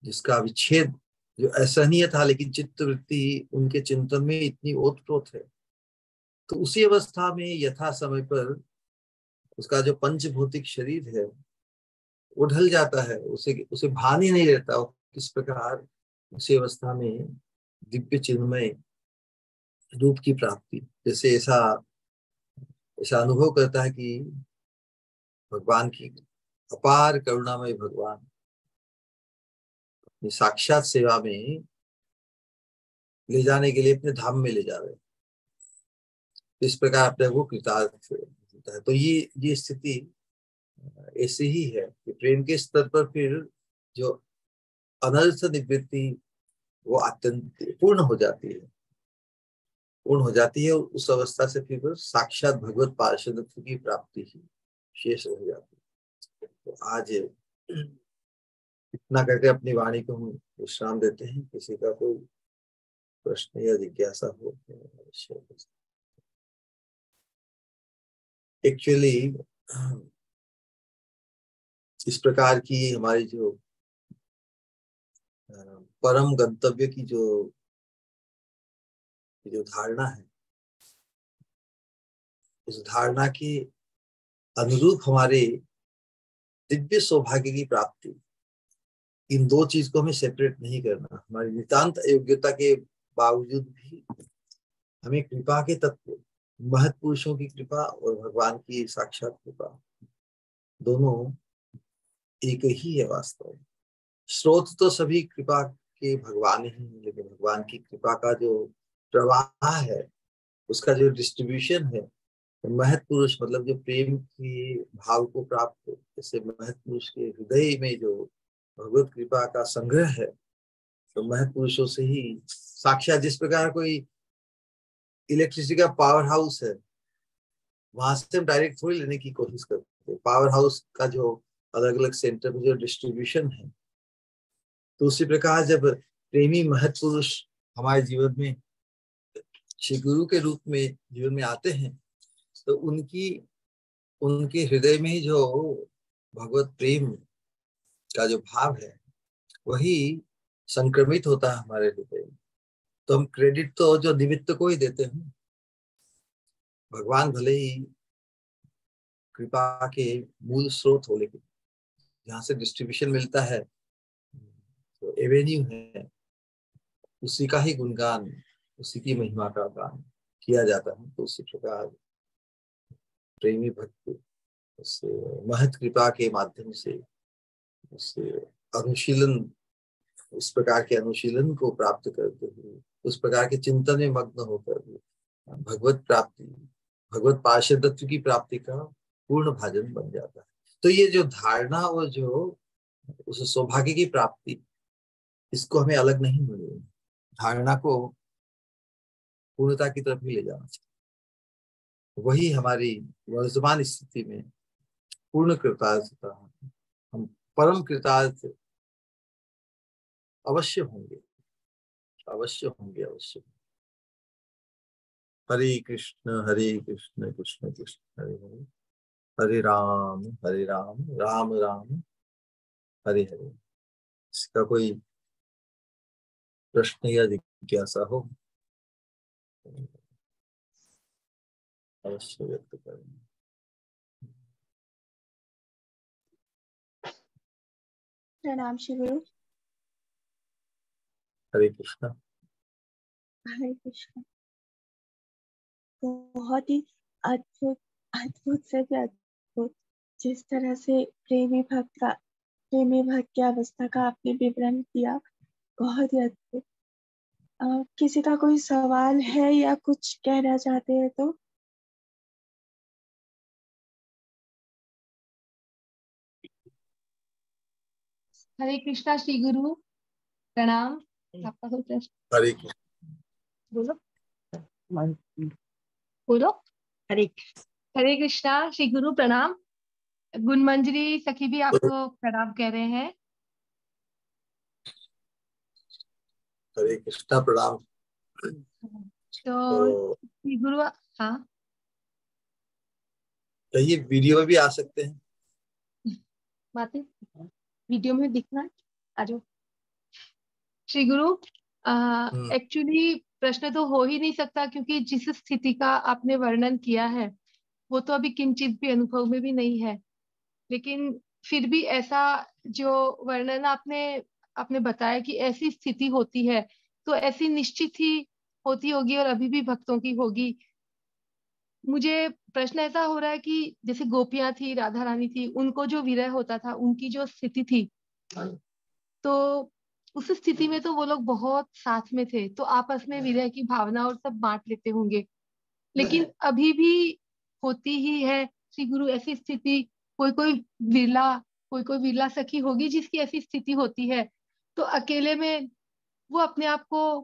जिसका विच्छेद जो असहनीय था, लेकिन चित्त वृत्ति उनके चिंतन में इतनी ओतप्रोत है, तो उसी अवस्था में यथा समय पर उसका जो पंचभौतिक शरीर है वो ढल जाता है, उसे उसे भान ही नहीं रहता। किस प्रकार उसी अवस्था में दिव्य चिन्मय रूप की प्राप्ति, जैसे ऐसा ऐसा अनुभव करता है कि भगवान की अपार करुणामय भगवान अपनी साक्षात सेवा में ले जाने के लिए अपने धाम में ले जा रहे हैं। इस प्रकार अपने को कृतार्थ होता है। तो ये स्थिति ऐसी ही है कि प्रेम के स्तर पर फिर जो अनर्थ निवृत्ति वो अत्यंत पूर्ण हो जाती है, पूर्ण हो जाती है। उस अवस्था से फिर साक्षात भगवत पार्षदत्व की प्राप्ति ही शेष रह जाती है। तो आज इतना करके अपनी वाणी को हम विश्राम देते हैं। किसी का कोई प्रश्न या जिज्ञासा हो तो एक्चुअली इस प्रकार की हमारी जो परम गंतव्य की जो धारणा है, उस धारणा के अनुरूप हमारे दिव्य सौभाग्य की प्राप्ति, इन दो चीज को हमें सेपरेट नहीं करना। हमारी नितांत अयोग्यता के बावजूद भी हमें कृपा के तत्व, महत पुरुषों की कृपा और भगवान की साक्षात कृपा, दोनों एक ही है वास्तव में। स्रोत तो सभी कृपा के भगवान ही हैं, लेकिन भगवान की कृपा का जो प्रवाह है, उसका जो डिस्ट्रीब्यूशन है, तो महत् पुरुष मतलब जो प्रेम की भाव को प्राप्त, जैसे महत् पुरुष के हृदय में जो भगवत कृपा का संग्रह है, तो महत् पुरुषों से ही साक्षात, जिस प्रकार कोई इलेक्ट्रिसिटी का पावर हाउस है, वहां से हम डायरेक्ट थोड़ी लेने की कोशिश करते हैं, पावर हाउस का जो अलग अलग सेंटर में जो डिस्ट्रीब्यूशन है, तो उसी प्रकार जब प्रेमी महत् पुरुष हमारे जीवन में श्री गुरु के रूप में जीवन में आते हैं, तो उनके हृदय में ही जो भगवत प्रेम का जो भाव है, वही संक्रमित होता है हमारे हृदय में। तो हम क्रेडिट तो जो निमित्त को ही देते हैं, भगवान भले ही कृपा के मूल स्रोत हो, लेकिन जहाँ से डिस्ट्रीब्यूशन मिलता है, तो एवेन्यू है, उसी का ही गुणगान, उसी की महिमा का गान किया जाता है। तो उसी प्रकार प्रेमी भक्त उस महत कृपा के माध्यम से उस अनुशीलन, उस प्रकार के अनुशीलन को प्राप्त करते हुए, उस प्रकार के चिंतन में मग्न होकर भगवत प्राप्ति, भगवत पार्षदत्व की प्राप्ति का पूर्ण भाजन बन जाता है। तो ये जो धारणा और जो उस सौभाग्य की प्राप्ति, इसको हमें अलग नहीं मिले, धारणा को पूर्णता की तरफ ही ले जाना चाहिए। वही हमारी वर्तमान स्थिति में पूर्ण कृतार्थता है। हम परम कृतार्थ अवश्य होंगे, अवश्य होंगे, अवश्य। हरे कृष्ण कृष्ण कृष्ण हरे हरे, हरे राम राम राम हरे हरे। इसका कोई प्रश्न या जिज्ञासा हो, अवश्य व्यक्त करें। प्रणाम श्री गुरु। हरे कृष्ण। हरे कृष्ण। बहुत ही अद्भुत, अद्भुत से भी अद्भुत, जिस तरह से प्रेमी भक्त की अवस्था का आपने विवरण दिया, बहुत ही अद्भुत। किसी का कोई सवाल है या कुछ कहना चाहते हैं तो? हरे कृष्णा श्री गुरु, प्रणाम। आपका कोई प्रश्न? हरे कृष्ण। बोलो बोलो। हरे कृष्णा श्री गुरु, प्रणाम। गुणमंजरी सखी भी आपको प्रणाम कह रहे हैं। हरे कृष्णा, प्रणाम। तो श्री गुरु, हाँ कहिए, वीडियो में भी आ सकते हैं। बातें वीडियो में दिखना है, आ जाओ। श्री गुरु, एक्चुअली प्रश्न तो हो ही नहीं सकता, क्योंकि जिस स्थिति का आपने वर्णन किया है वो तो अभी किंचित भी अनुभव में भी नहीं है। लेकिन फिर भी ऐसा जो वर्णन आपने बताया कि ऐसी स्थिति होती है, तो ऐसी निश्चित ही होती होगी और अभी भी भक्तों की होगी। मुझे प्रश्न ऐसा हो रहा है कि जैसे गोपियां थी, राधा रानी थी, उनको जो विरह होता था, उनकी जो स्थिति थी, तो उस स्थिति में तो वो लोग बहुत साथ में थे, तो आपस में विरह की भावना और सब बांट लेते होंगे। लेकिन अभी भी होती ही है श्री गुरु ऐसी स्थिति। कोई कोई विरला सखी होगी जिसकी ऐसी स्थिति होती है, तो अकेले में वो अपने आप को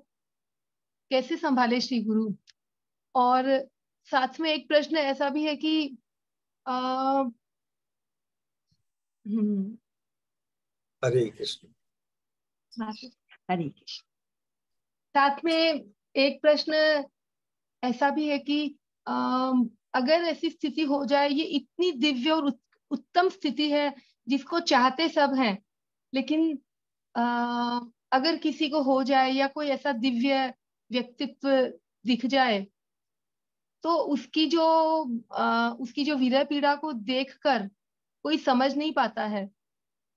कैसे संभाले श्री गुरु? और साथ में एक प्रश्न ऐसा भी है कि आ, हरे कृष्ण। हरे कृष्ण। साथ में एक प्रश्न ऐसा भी है कि अगर ऐसी स्थिति हो जाए, ये इतनी दिव्य और उत्तम स्थिति है जिसको चाहते सब हैं, लेकिन अगर किसी को हो जाए या कोई ऐसा दिव्य व्यक्तित्व दिख जाए, तो उसकी जो विरह पीड़ा को देखकर कोई समझ नहीं पाता है,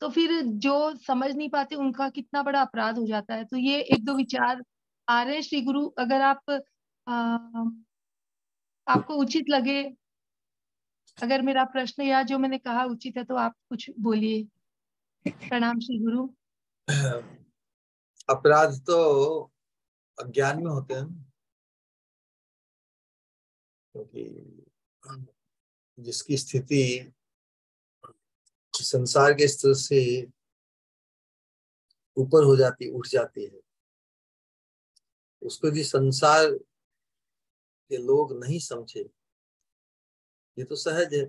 तो फिर जो समझ नहीं पाते उनका कितना बड़ा अपराध हो जाता है। तो ये एक दो विचार आ रहे हैं श्री गुरु, अगर आपको उचित लगे, अगर मेरा प्रश्न या जो मैंने कहा उचित है, तो आप कुछ बोलिए। प्रणाम श्री गुरु। अपराध तो अज्ञान में होते हैं, क्योंकि जिसकी स्थिति संसार के स्तर से ऊपर हो जाती, उठ जाती है, उसको यदि संसार के लोग नहीं समझे, ये तो सहज है।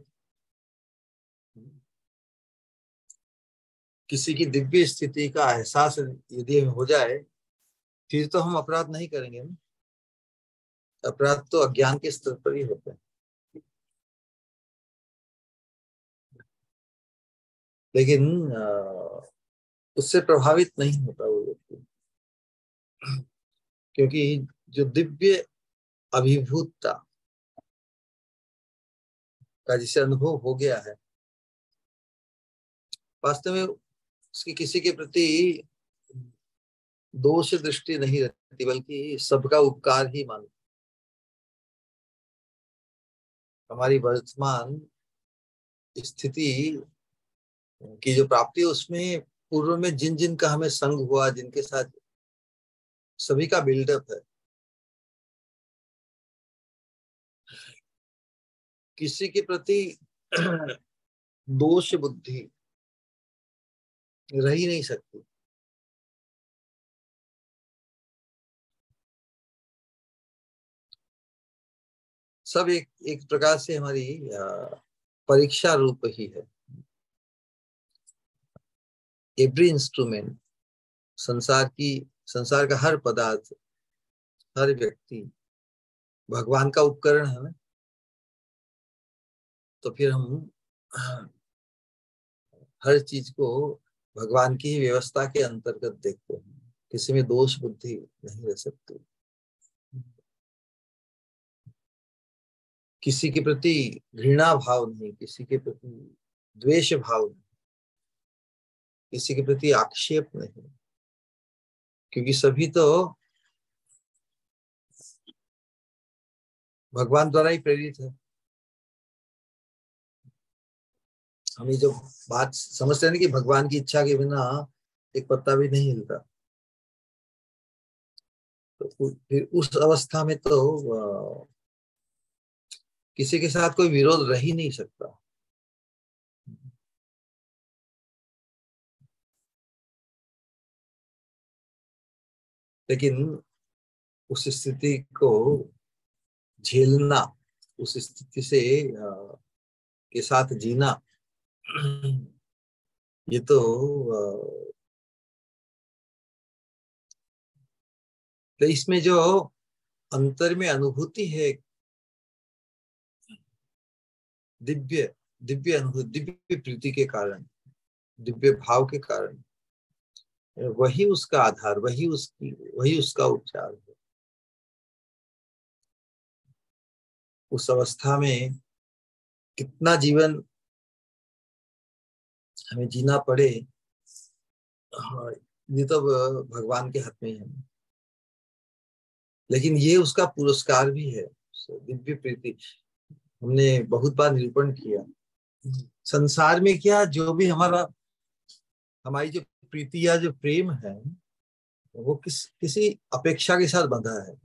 किसी की दिव्य स्थिति का एहसास यदि हो जाए, फिर तो हम अपराध नहीं करेंगे ना। अपराध तो अज्ञान के स्तर पर ही होते हैं। लेकिन उससे प्रभावित नहीं होता वो व्यक्ति, क्योंकि जो दिव्य अभिभूतता का जिसे अनुभव हो गया है, वास्तव में उसकी किसी के प्रति दोष दृष्टि नहीं रहती, बल्कि सबका उपकार ही मानती। हमारी वर्तमान स्थिति की जो प्राप्ति है, उसमें पूर्व में जिन जिन का हमें संग हुआ, जिनके साथ, सभी का बिल्डअप है। किसी के प्रति दोष बुद्धि रह ही नहीं सकती। सब एक एक प्रकार से हमारी परीक्षा रूप ही है। एवरी इंस्ट्रूमेंट, संसार का हर पदार्थ, हर व्यक्ति भगवान का उपकरण है ना। तो फिर हम हर चीज को भगवान की ही व्यवस्था के अंतर्गत देखते हैं। किसी में दोष बुद्धि नहीं रह सकती। किसी के प्रति घृणा भाव नहीं, किसी के प्रति द्वेष भाव नहीं, किसी के प्रति आक्षेप नहीं, क्योंकि सभी तो भगवान द्वारा ही प्रेरित है। हम ये जो बात समझते हैं ना कि भगवान की इच्छा के बिना एक पत्ता भी नहीं हिलता, तो फिर उस अवस्था में तो किसी के साथ कोई विरोध रह ही नहीं सकता। लेकिन उस स्थिति को झेलना, उस स्थिति से के साथ जीना, ये तो इसमें जो अंतर में अनुभूति है, दिव्य दिव्य अनुभूति, दिव्य प्रीति के कारण, दिव्य भाव के कारण, वही उसका आधार, वही उसका उपचार है। उस अवस्था में कितना जीवन हमें जीना पड़े, हाँ, ये तो भगवान के हाथ में है। लेकिन ये उसका पुरस्कार भी है, दिव्य प्रीति। हमने बहुत बार निरूपण किया, संसार में क्या, जो भी हमारी जो प्रीति या जो प्रेम है, वो किसी अपेक्षा के साथ बंधा है।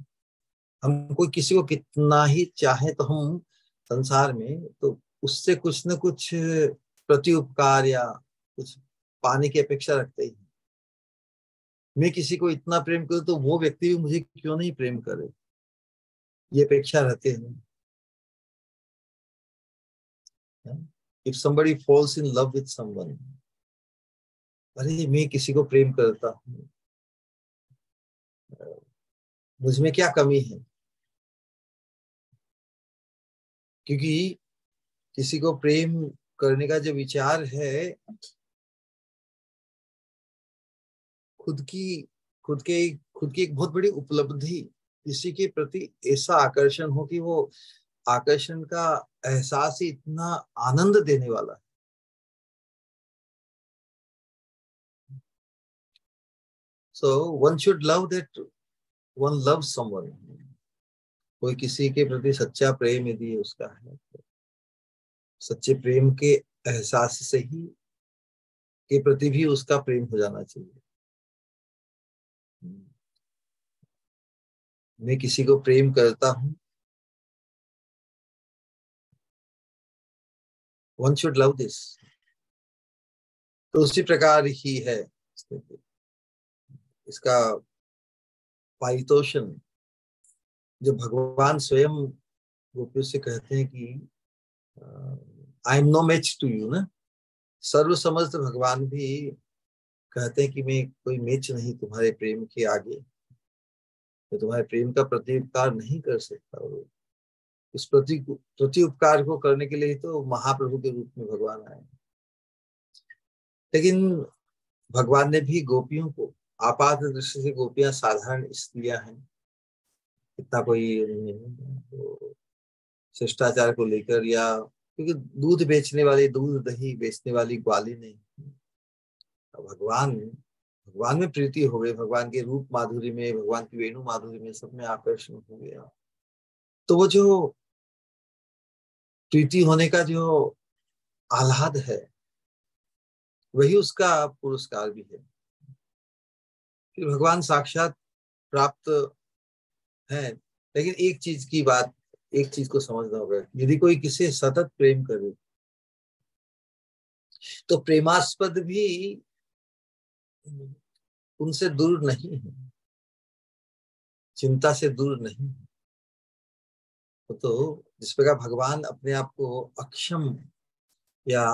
हम कोई किसी को कितना ही चाहे, तो हम संसार में तो उससे कुछ न कुछ प्रति उपकार या कुछ पाने की अपेक्षा रखते ही। मैं किसी को इतना प्रेम करूं तो वो व्यक्ति भी मुझे क्यों नहीं प्रेम करे, ये अपेक्षा रहते हैं। If somebody falls in love with someone, अरे मैं किसी को प्रेम करता हूँ, मुझ में क्या कमी है? क्योंकि किसी को प्रेम करने का जो विचार है, खुद की एक बहुत बड़ी उपलब्धि, किसी के प्रति ऐसा आकर्षण हो कि वो आकर्षण का एहसास ही इतना आनंद देने वाला है। So one should love that one loves someone. कोई किसी के प्रति सच्चा प्रेम यदि उसका है, सच्चे प्रेम के एहसास से ही के प्रति भी उसका प्रेम हो जाना चाहिए। मैं किसी को प्रेम करता हूँ वन शुड लव दिस। तो उसी प्रकार ही है इसका पारितोषण जो भगवान स्वयं गोपियों से कहते हैं कि I am no match to you ना। सर्वसमर्थ भगवान भी कहते हैं कि मैं कोई मैच नहीं तुम्हारे प्रेम के आगे, मैं तुम्हारे प्रेम का प्रति उपकार नहीं कर सकता। और इस प्रति उपकार को करने के लिए तो महाप्रभु के रूप में भगवान आए। लेकिन भगवान ने भी गोपियों को, आपात दृष्टि से गोपियां साधारण स्त्रियां हैं, इतना कोई तो शिष्टाचार को लेकर, या क्योंकि दूध बेचने वाली, दूध दही बेचने वाली ग्वाली नहीं। भगवान में प्रीति हो गई, भगवान के रूप माधुरी में, भगवान की वेणु माधुरी में, सब में आकर्षण हो गया। तो वो जो प्रीति होने का जो आह्लाद है, वही उसका पुरस्कार भी है। फिर भगवान साक्षात प्राप्त है। लेकिन एक चीज को समझना होगा, यदि कोई किसी सतत प्रेम करे तो प्रेमास्पद भी उनसे दूर नहीं है, चिंता से दूर नहीं है। तो जिस प्रकार भगवान अपने आप को अक्षम या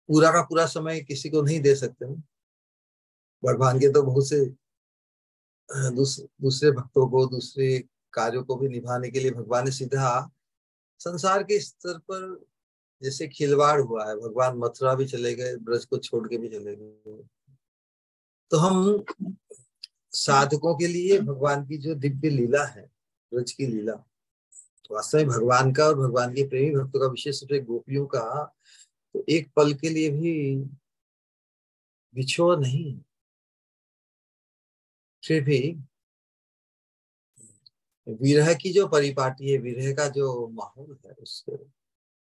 पूरा का पूरा समय किसी को नहीं दे सकते ना। भगवान के तो बहुत से दूसरे भक्तों को, दूसरे कार्यों को भी निभाने के लिए भगवान ने सीधा संसार के स्तर पर जैसे खिलवाड़ हुआ है। भगवान मथुरा भी चले गए, ब्रज को छोड़ के भी चले गए। तो हम साधकों के लिए भगवान की जो दिव्य लीला है, ब्रज की लीला, तो वास्तव में भगवान का और भगवान के प्रेमी भक्तों का, विशेष रूप से गोपियों का, तो एक पल के लिए भी बिछोह नहीं। फिर भी विरह की जो परिपाटी है, विरह का जो माहौल है, उससे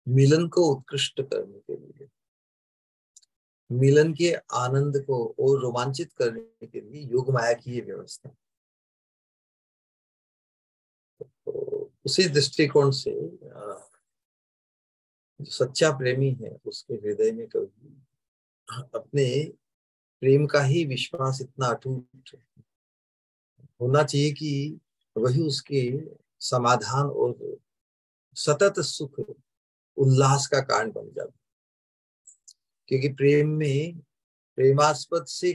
मिलन को उत्कृष्ट करने के लिए, मिलन के आनंद को और रोमांचित करने के लिए योग माया की ये व्यवस्था। तो उसी दृष्टिकोण से जो सच्चा प्रेमी है, उसके हृदय में कभी अपने प्रेम का ही विश्वास इतना अटूट होना चाहिए कि वही उसके समाधान और सतत सुख उल्लास का कारण बन जाए। क्योंकि प्रेम में प्रेमास्पद से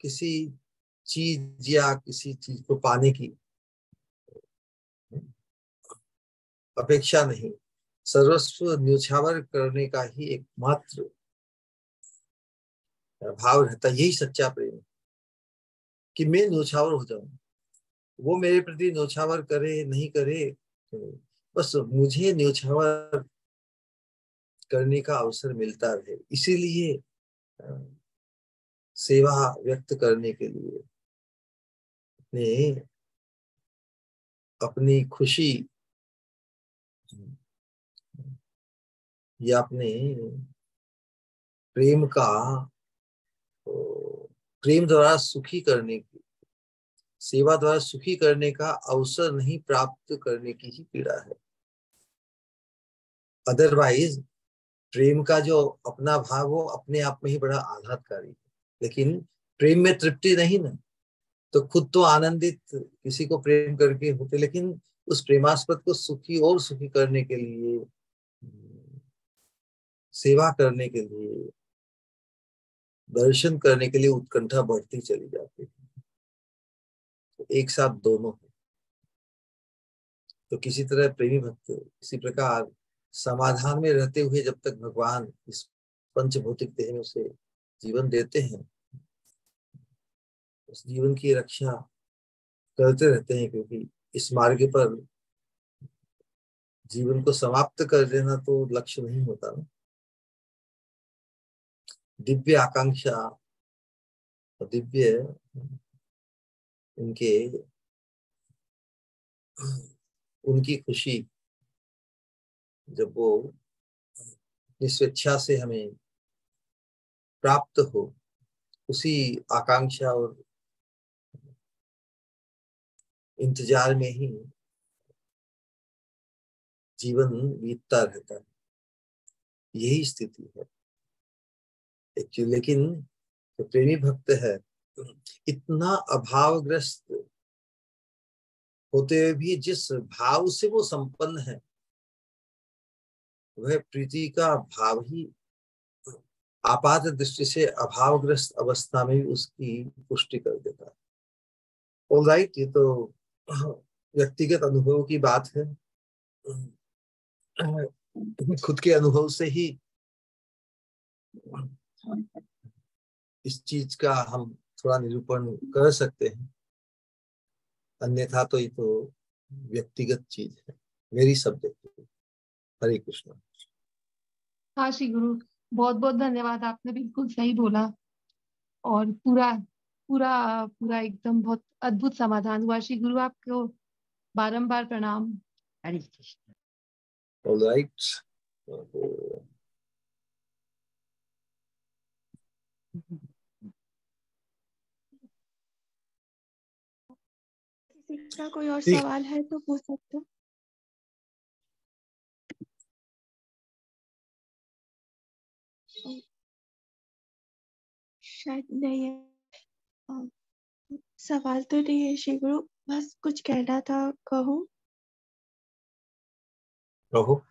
किसी चीज या किसी चीज को पाने की अपेक्षा नहीं, सर्वस्व न्योछावर करने का ही एकमात्र भाव रहता। यही सच्चा प्रेम है कि मैं न्योछावर हो जाऊं, वो मेरे प्रति न्योछावर करे नहीं करे, बस मुझे न्योछावर करने का अवसर मिलता रहे। इसीलिए सेवा व्यक्त करने के लिए, अपनी खुशी या अपने प्रेम का, प्रेम द्वारा सुखी करने की, सेवा द्वारा सुखी करने का अवसर नहीं प्राप्त करने की ही पीड़ा है। अदरवाइज प्रेम का जो अपना भाव, वो अपने आप में ही बड़ा आह्लादकारी है। लेकिन प्रेम में तृप्ति नहीं ना, तो खुद तो आनंदित किसी को प्रेम करके होते, लेकिन उस प्रेमास्पद को सुखी और सुखी करने के लिए, सेवा करने के लिए, दर्शन करने के लिए उत्कंठा बढ़ती चली जाती है। तो एक साथ दोनों है। तो किसी तरह प्रेमी भक्त इसी प्रकार समाधान में रहते हुए, जब तक भगवान इस पंचभौतिक देह में उसे जीवन देते हैं, उस जीवन की रक्षा करते रहते हैं। क्योंकि इस मार्ग पर जीवन को समाप्त कर देना तो लक्ष्य नहीं होता ना। दिव्य आकांक्षा और दिव्य उनकी खुशी जब वो निस्वेच्छा से हमें प्राप्त हो, उसी आकांक्षा और इंतजार में ही जीवन बीतता रहता है, यही स्थिति है एक्चुअली। लेकिन जो प्रेमी भक्त है, इतना अभावग्रस्त होते हुए भी जिस भाव से वो संपन्न है, वह प्रीति का भाव ही आपात दृष्टि से अभावग्रस्त अवस्था में भी उसकी पुष्टि कर देता है। ऑलराइट, ये तो व्यक्तिगत अनुभव की बात है, खुद के अनुभव से ही इस चीज का हम थोड़ा निरूपण कर सकते हैं, अन्यथा तो ये तो व्यक्तिगत चीज है, मेरी सब्जेक्ट। हरे कृष्ण। हाँ श्री गुरु, बहुत बहुत धन्यवाद, आपने बिल्कुल सही बोला और पूरा पूरा पूरा एकदम बहुत अद्भुत समाधान हुआ। श्री गुरु आपको बारंबार प्रणाम। हरे कृष्ण। ऑलराइट, किसी का कोई और सवाल है तो पूछ सकते हो। शायद नहीं है, सवाल तो नहीं है श्री गुरु, बस कुछ कहना था, कहूँ। कहो।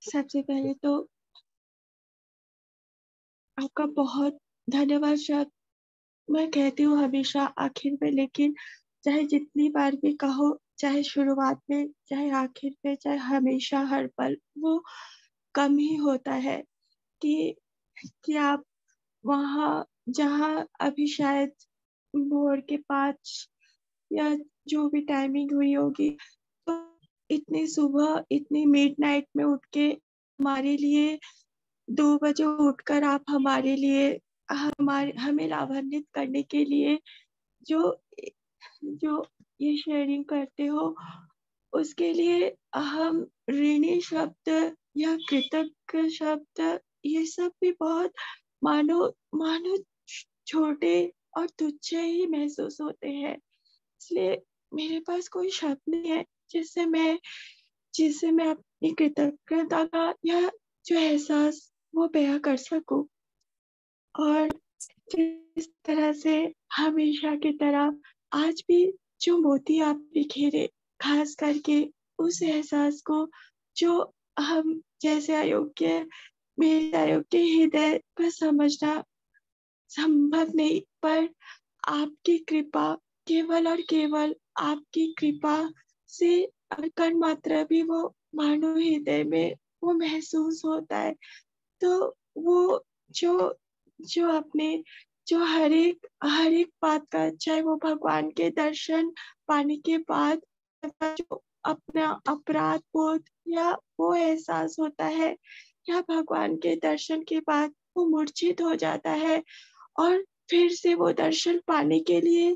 सबसे पहले तो आपका बहुत धन्यवाद। शायद मैं कहती हूँ हमेशा आखिर में, लेकिन चाहे जितनी बार भी कहो, चाहे शुरुआत में, चाहे आखिर में, चाहे हमेशा, हर पल, वो कम ही होता है कि आप वहाँ जहाँ अभी शायद भोर के 5 या जो भी टाइमिंग हुई होगी, तो इतनी सुबह, इतनी मिडनाइट में उठ के हमारे लिए 2 बजे उठकर आप हमारे लिए, हमें लाभान्वित करने के लिए जो जो ये शेयरिंग करते हो, उसके लिए हम ऋणी शब्द या कृतज्ञ शब्द, ये सब भी बहुत मानो मानो छोटे और तुच्छ ही महसूस होते हैं। इसलिए मेरे पास कोई शब्द नहीं है जिससे मैं अपनी कृतज्ञता का या जो एहसास वो बयां कर सकूं। और जिस तरह से हमेशा की तरह आज भी जो मोती आप बिखेरे, खास करके उस एहसास को जो हम जैसे अयोग्य, मेरे अयोग्य हृदय पर समझना संभव नहीं, पर आपकी कृपा, केवल और केवल आपकी कृपा से कण मात्रा भी वो मानव हृदय में वो महसूस होता है। तो वो जो जो आपने जो हर एक बात का, चाहे वो भगवान के दर्शन पाने के बाद जो अपना अपराध बोध या वो एहसास होता है, या भगवान के दर्शन के बाद वो मूर्छित हो जाता है और फिर से वो दर्शन पाने के लिए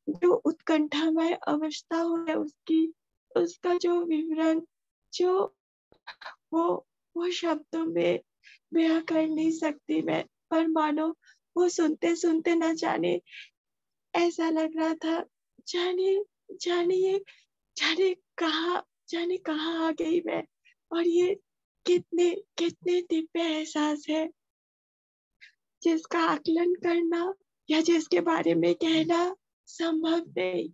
जो उत्कंठामय अवस्था हो है उसकी, उसका जो विवरण, जो वो शब्दों में बयां कर नहीं सकती मैं। पर मानो वो सुनते सुनते न जाने ऐसा लग रहा था, जाने जाने ये जाने कहाँ आ गई मैं। और ये कितने कितने दिव्य एहसास है जिसका आकलन करना या जिसके बारे में कहना संभव नहीं।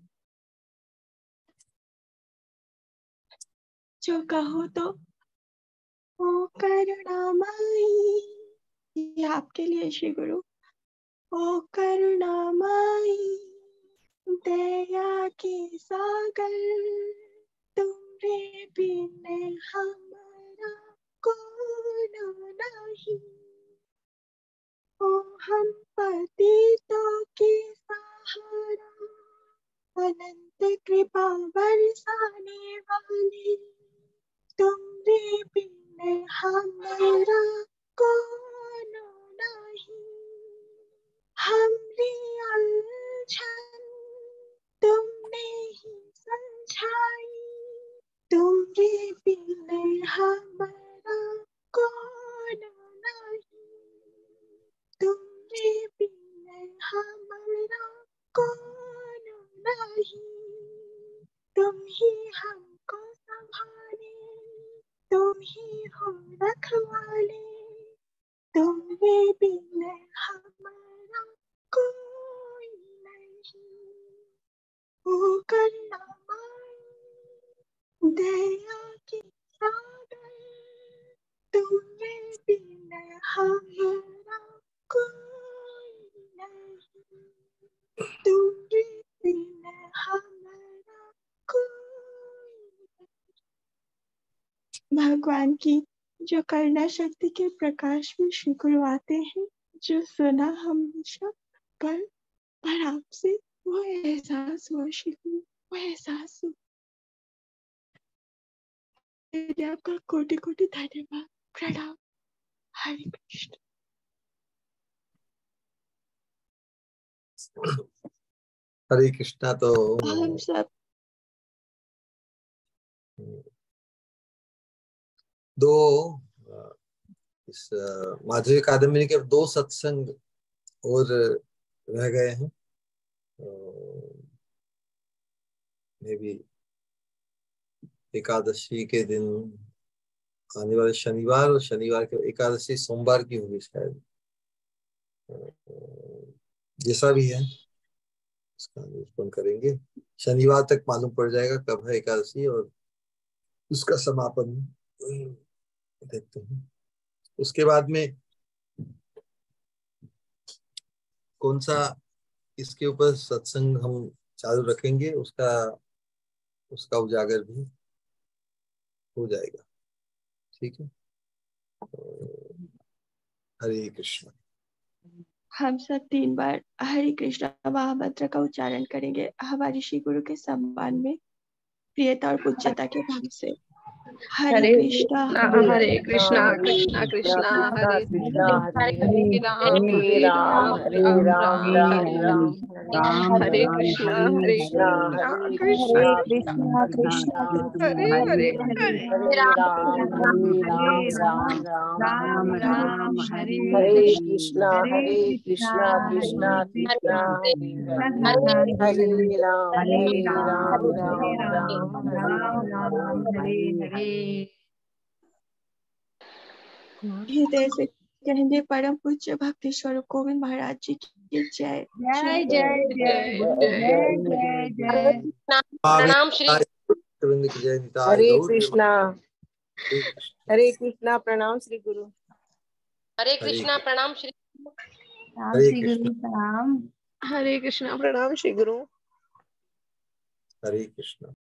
जो कहो तो ओ करुणामयी, ये आपके लिए श्री गुरु। ओ करुणामयी, दया के सागर, तुमरे बिन हमारा कौन नहीं। ओ हम पतितों के सहारा, अनंत कृपा बरसाने वाले, तुमरे बिन हमारा कौन नहीं। हमरी उलझन तुमने ही समझाई, तुमरे बिन हमारा कौन नहीं। तुमरे बिन ही हमको संभाले, तुम ही हो रखवाले, तुम्हारे बिना हमारा कोई नहीं। ओ करुणामय दया के सागर, तुम्हारे बिना हमारा कोई नहीं, तुम्हारे बिना हमारा कोई नहीं। भगवान की जो करुणा शक्ति के प्रकाश में श्री गुरु आते हैं, जो सुना हमेशा पर आपसे वो एहसास हुआ श्री गुरु, वो एहसास हुआ। आपका कोटि कोटि धन्यवाद, प्रणाम। हरे कृष्ण। हरे कृष्णा। तो हम सब दो इस माधुर्य अकादमी के 2 सत्संग और रह गए हैं। मे भी एकादशी के दिन आने वाले शनिवार, और शनिवार के एकादशी सोमवार की होगी शायद। जैसा भी है उसका निरूपण करेंगे। शनिवार तक मालूम पड़ जाएगा कब है एकादशी और उसका समापन देखते हैं। उसके बाद में कौन सा इसके ऊपर सत्संग हम चालू रखेंगे, उसका उजागर भी हो जाएगा। ठीक है। हरे कृष्ण। हम सब 3 बार हरे कृष्ण महामंत्र का उच्चारण करेंगे हमारे श्री गुरु के सम्मान में, प्रियता और पूज्यता के भाव से। हरे कृष्णा हरे कृष्णा कृष्णा कृष्णा हरे हरे राम हरे राम राम राम हरे राम, हरे कृष्णा कृष्णा कृष्णा कृष्णा हरे हरे हरे राम राम राम राम हरे कृष्णा कृष्णा कृष्णा हरे राम राम राम हरे हरे। हृदय से कहेंगे परम पूज्य भक्ति स्वरूप गोविंद महाराज जी की जय जय जय जय गुरु जय जय जय। प्रणाम श्री हरे कृष्णा। हरे कृष्णा प्रणाम श्री गुरु। हरे कृष्णा प्रणाम श्री राम श्री गुरु प्रणाम। हरे कृष्णा प्रणाम श्री गुरु। हरे कृष्णा।